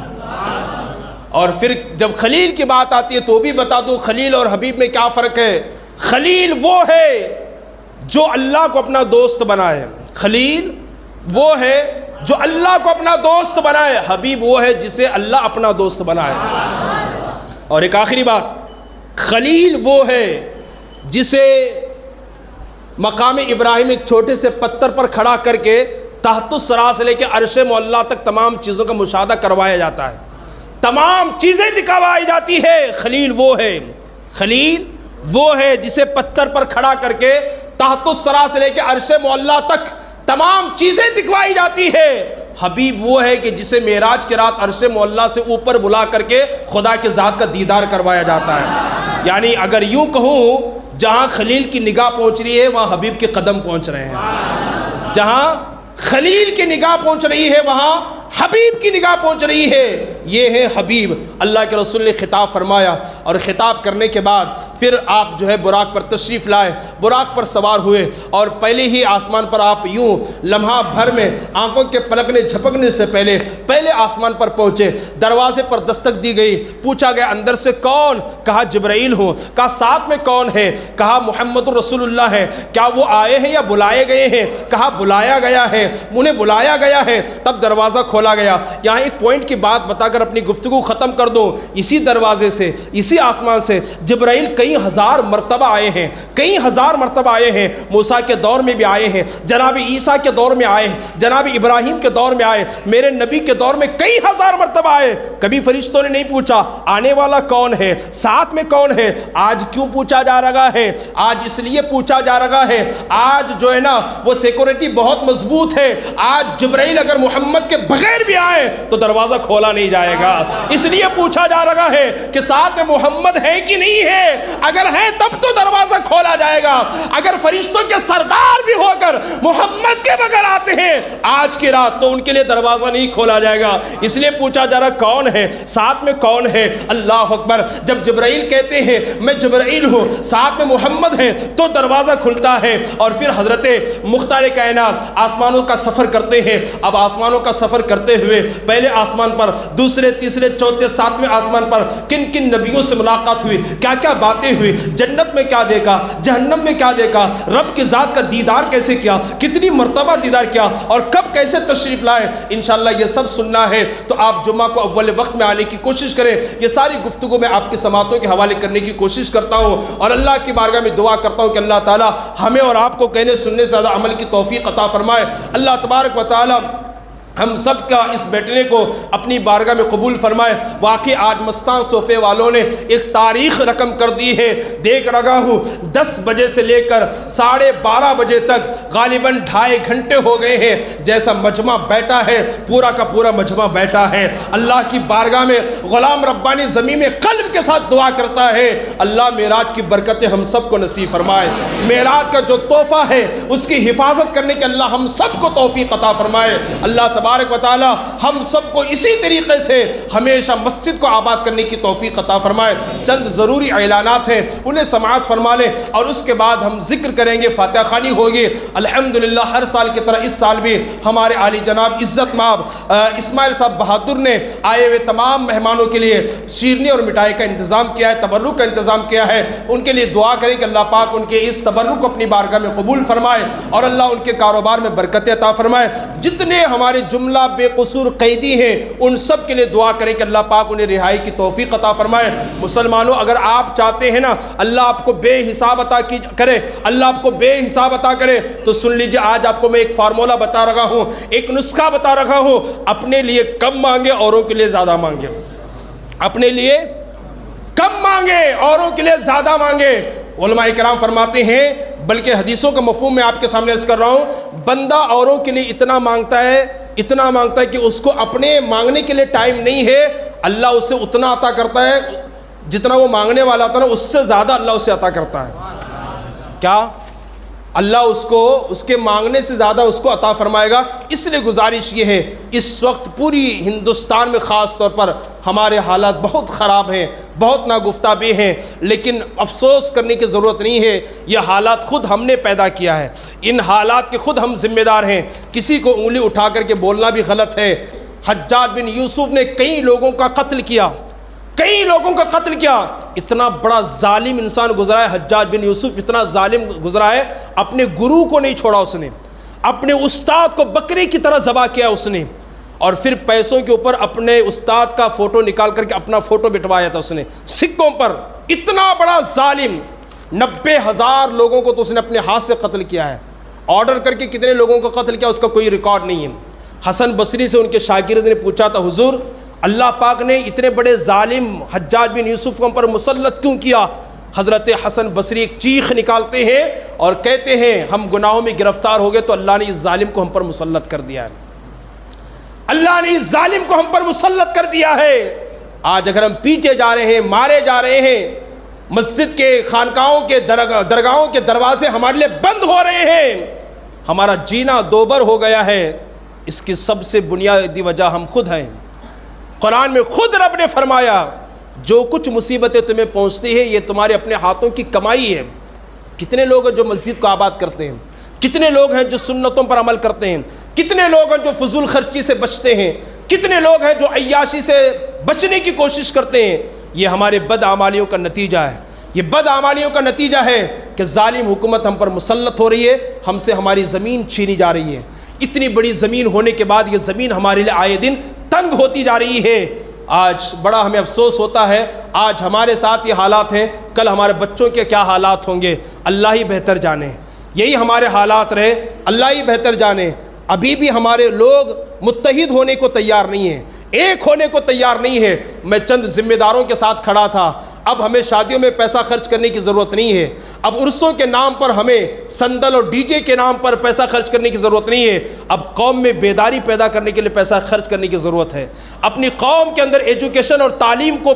اور پھر جب خلیل کی بات آتی ہے تو بھی بتا دوں خلیل اور حبیب میں کیا فرق ہے۔ خلیل وہ ہے جو اللہ کو اپنا دوست بنائے، خلیل وہ ہے جو اللہ کو اپنا دوست بنائے، حبیب وہ ہے جسے اللہ اپنا دوست بنائے۔ اور ایک آخری بات، خلیل وہ ہے جسے مقام ابراہیم ایک چھوٹے سے پتھر پر کھڑا کر کے تحت الثری سے لے کے عرش معلیٰ تک تمام چیزوں کا مشاہدہ کروایا جاتا ہے، تمام چیزیں دکھوائی جاتی ہے۔ خلیل وہ ہے، خلیل وہ ہے جسے پتھر پر کھڑا کر کے تحت الثری سے لے کے عرش معلیٰ تک تمام چیزیں دکھوائی جاتی ہے۔ حبیب وہ ہے کہ جسے معراج کی رات عرش معلیٰ سے اوپر بلا کر کے خدا کے ذات کا دیدار کروایا جاتا ہے۔ یعنی اگر یوں کہوں، جہاں خلیل کی نگاہ پہنچ رہی ہے وہاں حبیب کے قدم پہنچ رہے ہیں، جہاں خلیل کی نگاہ پہنچ رہی ہے وہاں حبیب کی نگاہ پہنچ رہی ہے۔ یہ ہے حبیب۔ اللہ کے رسول نے خطاب فرمایا، اور خطاب کرنے کے بعد پھر آپ جو ہے براق پر تشریف لائے، براق پر سوار ہوئے، اور پہلے ہی آسمان پر آپ یوں لمحہ بھر میں آنکھوں کے پلکنے جھپکنے سے پہلے آسمان پر پہنچے۔ دروازے پر دستک دی گئی، پوچھا گیا اندر سے کون؟ کہا جبرائیل ہوں۔ کہا ساتھ میں کون ہے؟ کہا محمد رسول اللہ ہے۔ کیا وہ آئے ہیں یا بلائے گئے ہیں؟ کہا بلایا گیا ہے، انہیں بلایا گیا ہے۔ تب دروازہ کھولا گیا۔ یہاں ایک پوائنٹ کی بات بتا کر اپنی گفتگو ختم کر دوں، اسی دروازے سے، اسی آسمان سے جبرائیل کئی ہزار مرتبہ آئے ہیں، کئی ہزار مرتبہ آئے ہیں۔ موسیٰ کے دور میں بھی آئے ہیں، جناب عیسیٰ کے دور میں آئے ہیں، جناب ابراہیم کے دور میں آئے، میرے نبی کے دور میں کئی ہزار مرتبہ آئے۔ کبھی فرشتوں نے نہیں پوچھا آنے والا کون ہے، ساتھ میں کون ہے۔ آج کیوں پوچھا جا رہا ہے؟ آج اس لیے پوچھا جا رہا ہے، آج جو ہے نا وہ سیکورٹی بہت مضبوط ہے۔ آج جبرائیل اگر محمد کے بغیر بھی آئے تو دروازہ کھولا نہیں جائے گا، اس لیے پوچھا جا رہا ہے کہ ساتھ میں محمد ہے کہ نہیں ہے۔ اگر ہے تب تو دروازہ کھولا جائے گا۔ اگر فرشتوں کے سردار بھی ہو کر محمد کے بغیر آتے ہیں آج کی رات تو ان کے لیے دروازہ نہیں کھولا جائے گا، اس لیے پوچھا جا رہا کون ہے، ساتھ میں کون ہے۔ اللہ اکبر۔ جب جبرائیل کہتے ہیں میں جبرائیل ہوں، ساتھ میں محمد ہیں، تو دروازہ کھلتا ہے، اور پھر حضرت مختار کائنات آسمانوں کا سفر کرتے ہیں۔ اب آسمانوں کا سفر کرتے ہوئے پہلے آسمان پر، دوسرے، تیسرے، چوتھے، ساتویں آسمان پر کن کن نبیوں سے ملاقات ہوئی، کیا کیا باتیں ہوئی، جنت میں کیا دیکھا، جہنم میں کیا دیکھا، رب کی ذات کا دیدار کیسے کیا، کتنی مرتبہ دیدار کیا، اور کب کیسے تشریف لائے، انشاءاللہ یہ سب سننا ہے تو آپ جمعہ کو اول وقت میں آنے کی کوشش کریں۔ یہ ساری گفتگو میں آپ کی سماعتوں کے حوالے کرنے کی کوشش کرتا ہوں، اور اللہ کی بارگاہ میں دعا کرتا ہوں کہ اللہ تعالی ہمیں اور آپ کو کہنے سننے سے زیادہ عمل کی توفیق عطا فرمائے۔ اللہ تبارک و تعالی ہم سب کا اس بیٹھنے کو اپنی بارگاہ میں قبول فرمائے۔ واقعی آج مستان صوفے والوں نے ایک تاریخ رقم کر دی ہے، دیکھ رہا ہوں 10 بجے سے لے کر 12:30 بجے تک غالباً 2.5 گھنٹے ہو گئے ہیں جیسا مجمع بیٹھا ہے، پورا کا پورا مجمع بیٹھا ہے۔ اللہ کی بارگاہ میں غلام ربانی زمین قلب کے ساتھ دعا کرتا ہے، اللہ معراج کی برکتیں ہم سب کو نصیب فرمائے، معراج کا جو تحفہ ہے اس کی حفاظت کرنے کے اللہ ہم سب کو توفیق عطا فرمائے۔ اللہ تبارک و تعالی ہم سب کو اسی طریقے سے ہمیشہ مسجد کو آباد کرنے کی توفیق عطا فرمائے۔ چند ضروری اعلانات ہیں، انہیں سماعت فرما لیں، اور اس کے بعد ہم ذکر کریں گے، فاتحہ خوانی ہوگی۔ الحمدللہ ہر سال کی طرح اس سال بھی ہمارے عالی جناب عزت مآب اسماعیل صاحب بہادر نے آئے ہوئے تمام مہمانوں کے لیے شیرنی اور مٹھائی کا انتظام کیا ہے، تبرک کا انتظام کیا ہے۔ ان کے لیے دعا کریں کہ اللہ پاک ان کے اس تبرک کو اپنی بارگاہ میں قبول فرمائے، اور اللہ ان کے کاروبار میں برکت عطا فرمائے۔ جتنے ہمارے جملہ بے قصور قیدی ہیں ان سب کے لیے دعا کریں کہ اللہ پاک انہیں رہائی کی توفیق عطا فرمائے۔ مسلمانوں اگر آپ چاہتے ہیں نا اللہ آپ کو بے حساب عطا کرے، اللہ آپ کو بے حساب عطا کرے، تو سن لیجئے آج آپ کو میں ایک فارمولہ بتا رہا ہوں، ایک نسخہ بتا رہا ہوں، اپنے لیے کم مانگے اوروں کے لیے زیادہ مانگے، اپنے لیے کم مانگے اوروں کے لیے زیادہ مانگے۔ علماء کرام فرماتے ہیں، بلکہ حدیثوں کا مفہوم میں آپ کے سامنے عرض کر رہا ہوں، بندہ اوروں کے لیے اتنا مانگتا ہے کہ اس کو اپنے مانگنے کے لیے ٹائم نہیں ہے، اللہ اسے اتنا عطا کرتا ہے جتنا وہ مانگنے والا تھا نا اس سے زیادہ اللہ اسے عطا کرتا ہے۔ کیا اللہ اس کے مانگنے سے زیادہ اس کو عطا فرمائے گا۔ اس لیے گزارش یہ ہے، اس وقت پوری ہندوستان میں خاص طور پر ہمارے حالات بہت خراب ہیں، بہت ناگفتہ بھی ہیں، لیکن افسوس کرنے کی ضرورت نہیں ہے، یہ حالات خود ہم نے پیدا کیا ہے، ان حالات کے خود ہم ذمہ دار ہیں، کسی کو انگلی اٹھا کر کے بولنا بھی غلط ہے۔ حجاج بن یوسف نے کئی لوگوں کا قتل کیا، کئی لوگوں کا قتل کیا، اتنا بڑا ظالم انسان گزرا ہے حجاج بن یوسف، اتنا ظالم گزرا ہے، اپنے گرو کو نہیں چھوڑا اس نے، اپنے استاد کو بکری کی طرح ذبح کیا اس نے، اور پھر پیسوں کے اوپر اپنے استاد کا فوٹو نکال کر کے اپنا فوٹو بٹوایا تھا اس نے سکوں پر۔ اتنا بڑا ظالم، 90,000 لوگوں کو تو اس نے اپنے ہاتھ سے قتل کیا ہے، آرڈر کر کے کتنے لوگوں کو قتل کیا اس کا کوئی ریکارڈ نہیں ہے۔ حسن بصری سے ان کے شاگرد نے پوچھا تھا، حضور اللہ پاک نے اتنے بڑے ظالم حجاج بن یوسف کو ہم پر مسلط کیوں کیا؟ حضرت حسن بصری ایک چیخ نکالتے ہیں اور کہتے ہیں ہم گناہوں میں گرفتار ہو گئے تو اللہ نے اس ظالم کو ہم پر مسلط کر دیا ہے، اللہ نے اس ظالم کو ہم پر مسلط کر دیا ہے۔ آج اگر ہم پیٹے جا رہے ہیں، مارے جا رہے ہیں، مسجد کے، خانقاہوں کے، درگاہوں کے دروازے ہمارے لیے بند ہو رہے ہیں، ہمارا جینا دوبر ہو گیا ہے، اس کی سب سے بنیادی وجہ ہم خود ہیں۔ قرآن میں خود رب نے فرمایا جو کچھ مصیبتیں تمہیں پہنچتی ہیں یہ تمہارے اپنے ہاتھوں کی کمائی ہے۔ کتنے لوگ ہیں جو مسجد کو آباد کرتے ہیں، کتنے لوگ ہیں جو سنتوں پر عمل کرتے ہیں، کتنے لوگ ہیں جو فضول خرچی سے بچتے ہیں، کتنے لوگ ہیں جو عیاشی سے بچنے کی کوشش کرتے ہیں۔ یہ ہمارے بدعمالیوں کا نتیجہ ہے، یہ بدعمالیوں کا نتیجہ ہے کہ ظالم حکومت ہم پر مسلط ہو رہی ہے، ہم سے ہماری زمین چھینی جا رہی ہے۔ اتنی بڑی زمین ہونے کے بعد یہ زمین ہمارے لیے آئے دن تنگ ہوتی جا رہی ہے۔ آج بڑا ہمیں افسوس ہوتا ہے، آج ہمارے ساتھ یہ حالات ہیں، کل ہمارے بچوں کے کیا حالات ہوں گے اللہ ہی بہتر جانے۔ یہی ہمارے حالات رہے، اللہ ہی بہتر جانے۔ ابھی بھی ہمارے لوگ متحد ہونے کو تیار نہیں ہیں، ایک ہونے کو تیار نہیں ہے۔ میں چند ذمہ داروں کے ساتھ کھڑا تھا، اب ہمیں شادیوں میں پیسہ خرچ کرنے کی ضرورت نہیں ہے، اب عرسوں کے نام پر ہمیں سندل اور ڈی جے کے نام پر پیسہ خرچ کرنے کی ضرورت نہیں ہے، اب قوم میں بیداری پیدا کرنے کے لیے پیسہ خرچ کرنے کی ضرورت ہے، اپنی قوم کے اندر ایجوکیشن اور تعلیم کو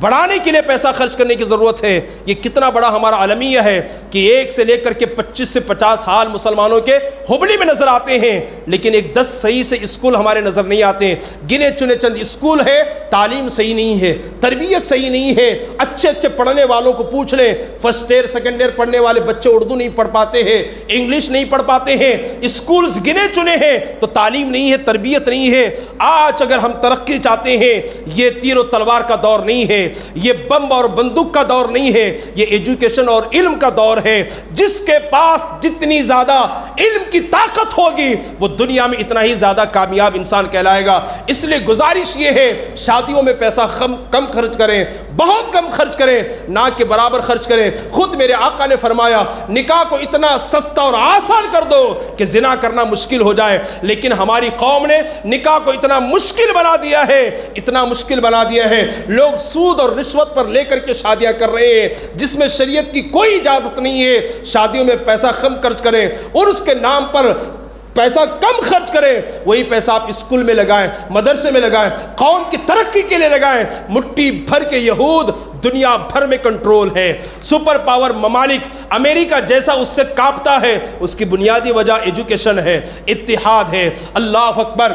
بڑھانے کے لیے پیسہ خرچ کرنے کی ضرورت ہے۔ یہ کتنا بڑا ہمارا المیہ ہے کہ 1 سے لے کر کے 25 سے 50 حال مسلمانوں کے ہبلی میں نظر آتے ہیں، لیکن ایک 10 صحیح سے اسکول ہمارے نظر نہیں آتے ہیں، گنے چنے چند اسکول ہے، تعلیم صحیح نہیں ہے، تربیت صحیح نہیں ہے۔ اچھے اچھے پڑھنے والوں کو پوچھ لیں، فرسٹ ایئر سیکنڈ ایئر پڑھنے والے بچے اردو نہیں پڑھ پاتے ہیں، انگلش نہیں پڑھ پاتے ہیں، اسکولز گنے چنے ہیں تو تعلیم نہیں ہے، تربیت نہیں ہے۔ آج اگر ہم ترقی چاہتے ہیں، یہ تیر و تلوار کا دور نہیں ہے، یہ بم اور بندوق کا دور نہیں ہے، یہ ایجوکیشن اور علم کا دور ہے۔ جس کے پاس جتنی زیادہ علم کی طاقت ہوگی وہ دنیا میں اتنا ہی زیادہ کامیاب انسان کہلائے گا۔ اس لیے گزارش یہ ہے شادیوں میں پیسہ کم خرچ کریں، بہت کم خرچ کریں، نہ کہ برابر خرچ کریں۔ خود میرے آقا نے فرمایا نکاح کو اتنا سستا اور آسان کر دو کہ زنا کرنا مشکل ہو جائے، لیکن ہماری قوم نے نکاح کو اتنا مشکل بنا دیا ہے، اتنا مشکل بنا دیا ہے، لوگ سود اور رشوت پر لے کر کے شادیاں کر رہے ہیں جس میں شریعت کی کوئی اجازت نہیں ہے۔ شادیوں میں پیسہ کم خرچ کریں اور اس کے نام پر پیسہ کم خرچ کریں، وہی پیسہ آپ اسکول میں لگائیں، مدرسے میں لگائیں، قوم کی ترقی کے لیے لگائیں۔ مٹھی بھر کے یہود دنیا بھر میں کنٹرول ہے، سپر پاور ممالک امریکہ جیسا اس سے کانپتا ہے، اس کی بنیادی وجہ ایجوکیشن ہے، اتحاد ہے۔ اللہ اکبر،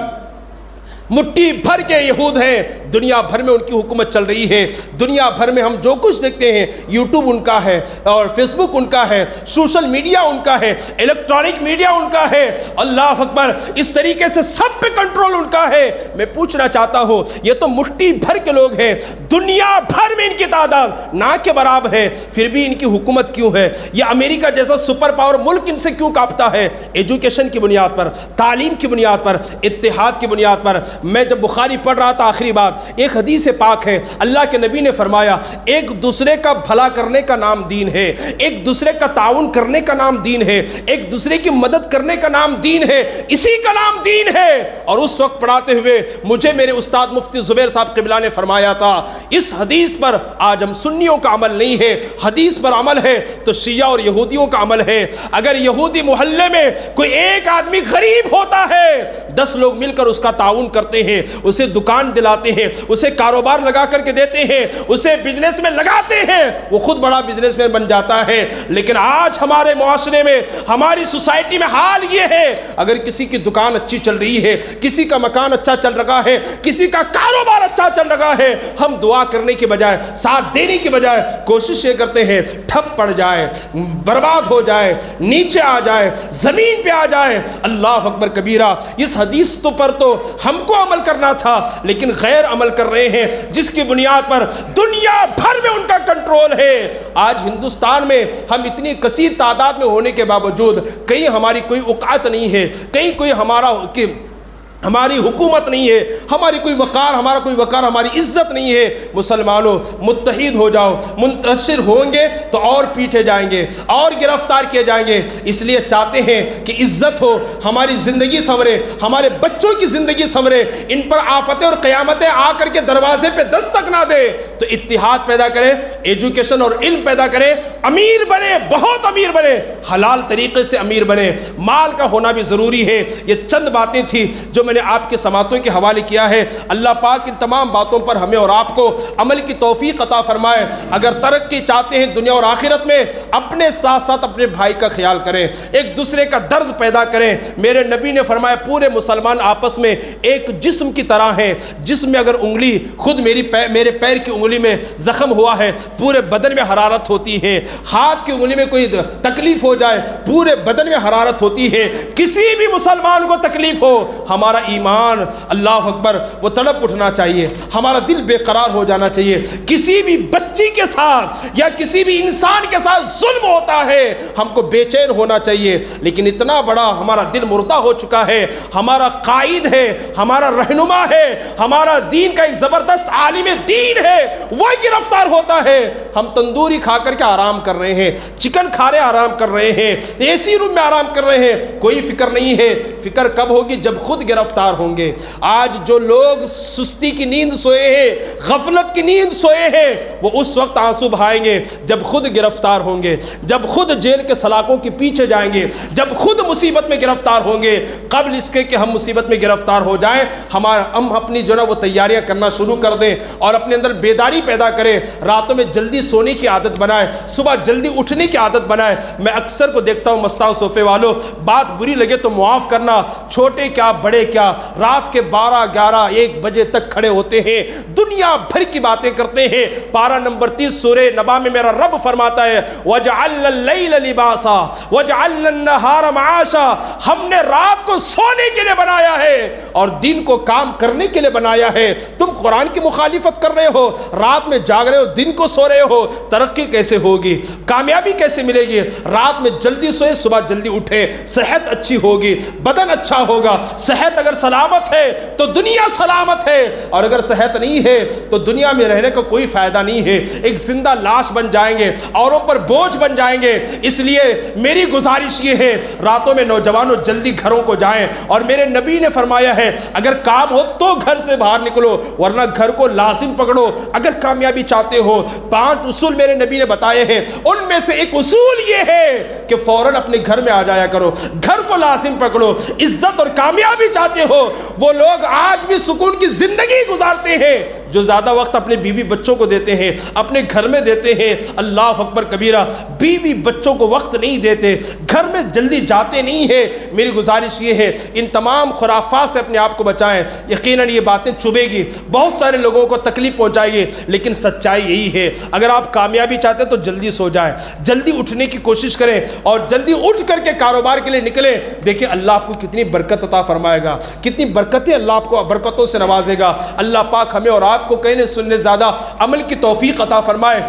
مٹھی بھر کے یہود ہیں، دنیا بھر میں ان کی حکومت چل رہی ہے۔ دنیا بھر میں ہم جو کچھ دیکھتے ہیں، یوٹیوب ان کا ہے اور فیس بک ان کا ہے، سوشل میڈیا ان کا ہے، الیکٹرانک میڈیا ان کا ہے۔ اللہ اکبر، اس طریقے سے سب پہ کنٹرول ان کا ہے۔ میں پوچھنا چاہتا ہوں، یہ تو مٹھی بھر کے لوگ ہیں، دنیا بھر میں ان کی تعداد نہ کے برابر ہے، پھر بھی ان کی حکومت کیوں ہے؟ یہ امریکہ جیسا سپر پاور ملک ان سے کیوں کانپتا ہے؟ ایجوکیشن کی بنیاد پر، تعلیم کی بنیاد پر، اتحاد کی بنیاد پر۔ میں جب بخاری پڑھ رہا تھا آخری بات، ایک حدیث پاک ہے، اللہ کے نبی نے فرمایا ایک دوسرے کا بھلا کرنے کا نام دین ہے، ایک دوسرے کا تعاون کرنے کا نام دین ہے، ایک دوسرے کی مدد کرنے کا نام دین ہے، اسی کا نام دین ہے۔ اور اس وقت پڑھاتے ہوئے مجھے میرے استاد مفتی زبیر صاحب قبلہ نے فرمایا تھا اس حدیث پر آج ہم سنیوں کا عمل نہیں ہے، حدیث پر عمل ہے تو شیعہ اور یہودیوں کا عمل ہے۔ اگر یہودی محلے میں کوئی ایک آدمی غریب ہوتا ہے، 10 لوگ مل کر اس کا تعاون کرتے ہیں، اسے دکان دلاتے ہیں، اسے کاروبار لگا کر کے دیتے ہیں، اسے بزنس میں لگاتے ہیں، وہ خود بڑا بزنس مین بن جاتا ہے۔ لیکن آج ہمارے معاشرے میں، ہماری سوسائٹی میں حال یہ ہے، اگر کسی کی دکان اچھی چل رہی ہے، کسی کا مکان اچھا چل رہا ہے، کسی کا کاروبار اچھا چل رہا ہے، ہم دعا کرنے کی بجائے، ساتھ دینے کی بجائے کوشش یہ کرتے ہیں ٹھپ پڑ جائے، برباد ہو جائے، نیچے آ جائے، زمین پہ آ جائے۔ اللہ اکبر کبیرہ۔ اس حدیث پر تو ہم کو عمل کرنا تھا، لیکن غیر عمل کر رہے ہیں، جس کی بنیاد پر دنیا بھر میں ان کا کنٹرول ہے۔ آج ہندوستان میں ہم اتنی کثیر تعداد میں ہونے کے باوجود کہیں ہماری کوئی اوقات نہیں ہے، کہیں کوئی ہماری حکومت نہیں ہے، ہمارا کوئی وقار، ہماری عزت نہیں ہے۔ مسلمانوں متحد ہو جاؤ، منتشر ہوں گے تو اور پیٹے جائیں گے اور گرفتار کیے جائیں گے۔ اس لیے چاہتے ہیں کہ عزت ہو، ہماری زندگی سنورے، ہمارے بچوں کی زندگی سنورے، ان پر آفتیں اور قیامتیں آ کر کے دروازے پہ دستک نہ دے، تو اتحاد پیدا کریں، ایجوکیشن اور علم پیدا کریں، امیر بنے، بہت امیر بنے، حلال طریقے سے امیر بنے، مال کا ہونا بھی ضروری ہے۔ یہ چند باتیں تھی جو میں نے آپ کے سماعتوں کے حوالے کیا ہے۔ اللہ پاک ان تمام باتوں پر ہمیں اور آپ کو عمل کی توفیق عطا فرمائے۔ اگر ترقی چاہتے ہیں دنیا اور آخرت میں، اپنے ساتھ ساتھ اپنے بھائی کا خیال کریں، ایک دوسرے کا درد پیدا کریں۔ میرے نبی نے فرمایا پورے مسلمان آپس میں ایک جسم کی طرح ہیں۔ جسم میں اگر انگلی، خود میرے پیر کی انگلی میں زخم ہوا ہے، پورے بدن میں حرارت ہوتی ہے۔ ہاتھ کی انگلی میں کوئی تکلیف ہو جائے، پورے بدن میں حرارت ہوتی ہے۔ کسی بھی مسلمان کو تکلیف ہو، ہمارا ایمان، اللہ اکبر، وہ تڑپ اٹھنا چاہیے، ہمارا دل بے قرار ہو جانا چاہیے۔ کسی بھی بچی کے ساتھ یا کسی بھی انسان کے ساتھ ظلم ہوتا ہے، ہم کو بے چین ہونا چاہیے، لیکن اتنا بڑا ہمارا دل مردہ ہو چکا ہے۔ ہمارا قائد ہے، ہمارا رہنما ہے، ہمارا دین کا ایک زبردست عالم دین ہے، وہ گرفتار ہوتا ہے، ہم تندوری کھا کر کے آرام کر رہے ہیں، چکن کھا رہے آرام کر رہے ہیں، اے سی روم میں آرام کر رہے ہیں، کوئی فکر نہیں ہے۔ فکر کب ہوگی؟ جب خود گرفتار ہوں گے۔ آج جو لوگ سستی کی نیند سوئے ہیں، غفلت کی نیند سوئے ہیں، وہ اس وقت آنسو بہائیں گے جب خود گرفتار ہوں گے، جب خود جیل کے سلاخوں کے پیچھے جائیں گے، جب خود مصیبت میں گرفتار ہوں گے۔ قبل اس کے کہ ہم مصیبت میں گرفتار ہو جائیں، ہم اپنی جو نا وہ تیاریاں کرنا شروع کر دیں اور اپنے اندر بیداری پیدا کریں۔ راتوں میں جلدی سونے کی عادت بنائیں، صبح جلدی اٹھنے کی عادت بنائیں۔ میں اکثر کو دیکھتا ہوں مستاؤ صوفے والوں، بات بری لگے تو معاف کرنا، چھوٹے کیا بڑے کیا، رات کے 12 11 1 بجے تک کھڑے ہوتے ہیں، دنیا بھر کی باتیں کرتے ہیں۔ پارہ نمبر 30 سورہ نبا میں میرا رب فرماتا ہے وَجَعَلْنَا اللَّيْلَ لِبَاسًا وَجَعَلْنَا النَّهَارَ مَعَاشًا، ہم نے رات کو سونے کے لیے بنایا ہے اور دن کو کام کرنے کے لیے بنایا ہے۔ تم قرآن کی مخالفت کر رہے ہو، رات میں جاگ رہے ہو، دن کو سو رہے ہو، ترقی کیسے ہوگی؟ کامیابی کیسے ملے گی؟ رات میں جلدی سوئے، صبح جلدی اٹھے، صحت اچھی ہوگی، بدن اچھا ہوگا۔ صحت اگر سلامت ہے تو دنیا سلامت ہے، اور اگر صحت نہیں ہے تو دنیا میں رہنے کا کوئی فائدہ نہیں ہے، ایک زندہ لاش بن جائیں گے، اوروں پر بوجھ بن جائیں گے۔ اس لیے میری گزارش یہ ہے راتوں میں نوجوانوں جلدی گھروں کو جائیں، اور میرے نبی نے فرمایا ہے اگر کام ہو تو گھر سے باہر نکلو، ورنہ گھر کو لازم پکڑو۔ اگر کامیابی چاہتے ہو، 5 اصول میرے نبی نے بتائے ہیں، ان میں سے ایک اصول یہ ہے کہ فوراً اپنے گھر میں آ جایا کرو، گھر کو لازم پکڑو۔ عزت اور کامیابی چاہتے ہو، وہ لوگ آج بھی سکون کی زندگی گزارتے ہیں جو زیادہ وقت اپنے بیوی بچوں کو دیتے ہیں، اپنے گھر میں دیتے ہیں۔ اللہ اکبر کبیرہ، بیوی بچوں کو وقت نہیں دیتے، گھر میں جلدی جاتے نہیں ہیں۔ میری گزارش یہ ہے ان تمام خرافات سے اپنے آپ کو بچائیں۔ یقیناً یہ باتیں چبھے گی، بہت سارے لوگوں کو تکلیف پہنچائے گی، لیکن سچائی یہی ہے۔ اگر آپ کامیابی چاہتے ہیں تو جلدی سو جائیں، جلدی اٹھنے کی کوشش کریں، اور جلدی اٹھ کر کے کاروبار کے لیے نکلیں۔ دیکھیں اللہ آپ کو کتنی برکت عطا فرمائے گا، کتنی برکتیں اللہ آپ کو برکتوں سے نوازے گا۔ اللہ پاک ہمیں اور آپ کو کہنے سننے زیادہ عمل کی توفیق عطا فرمائے۔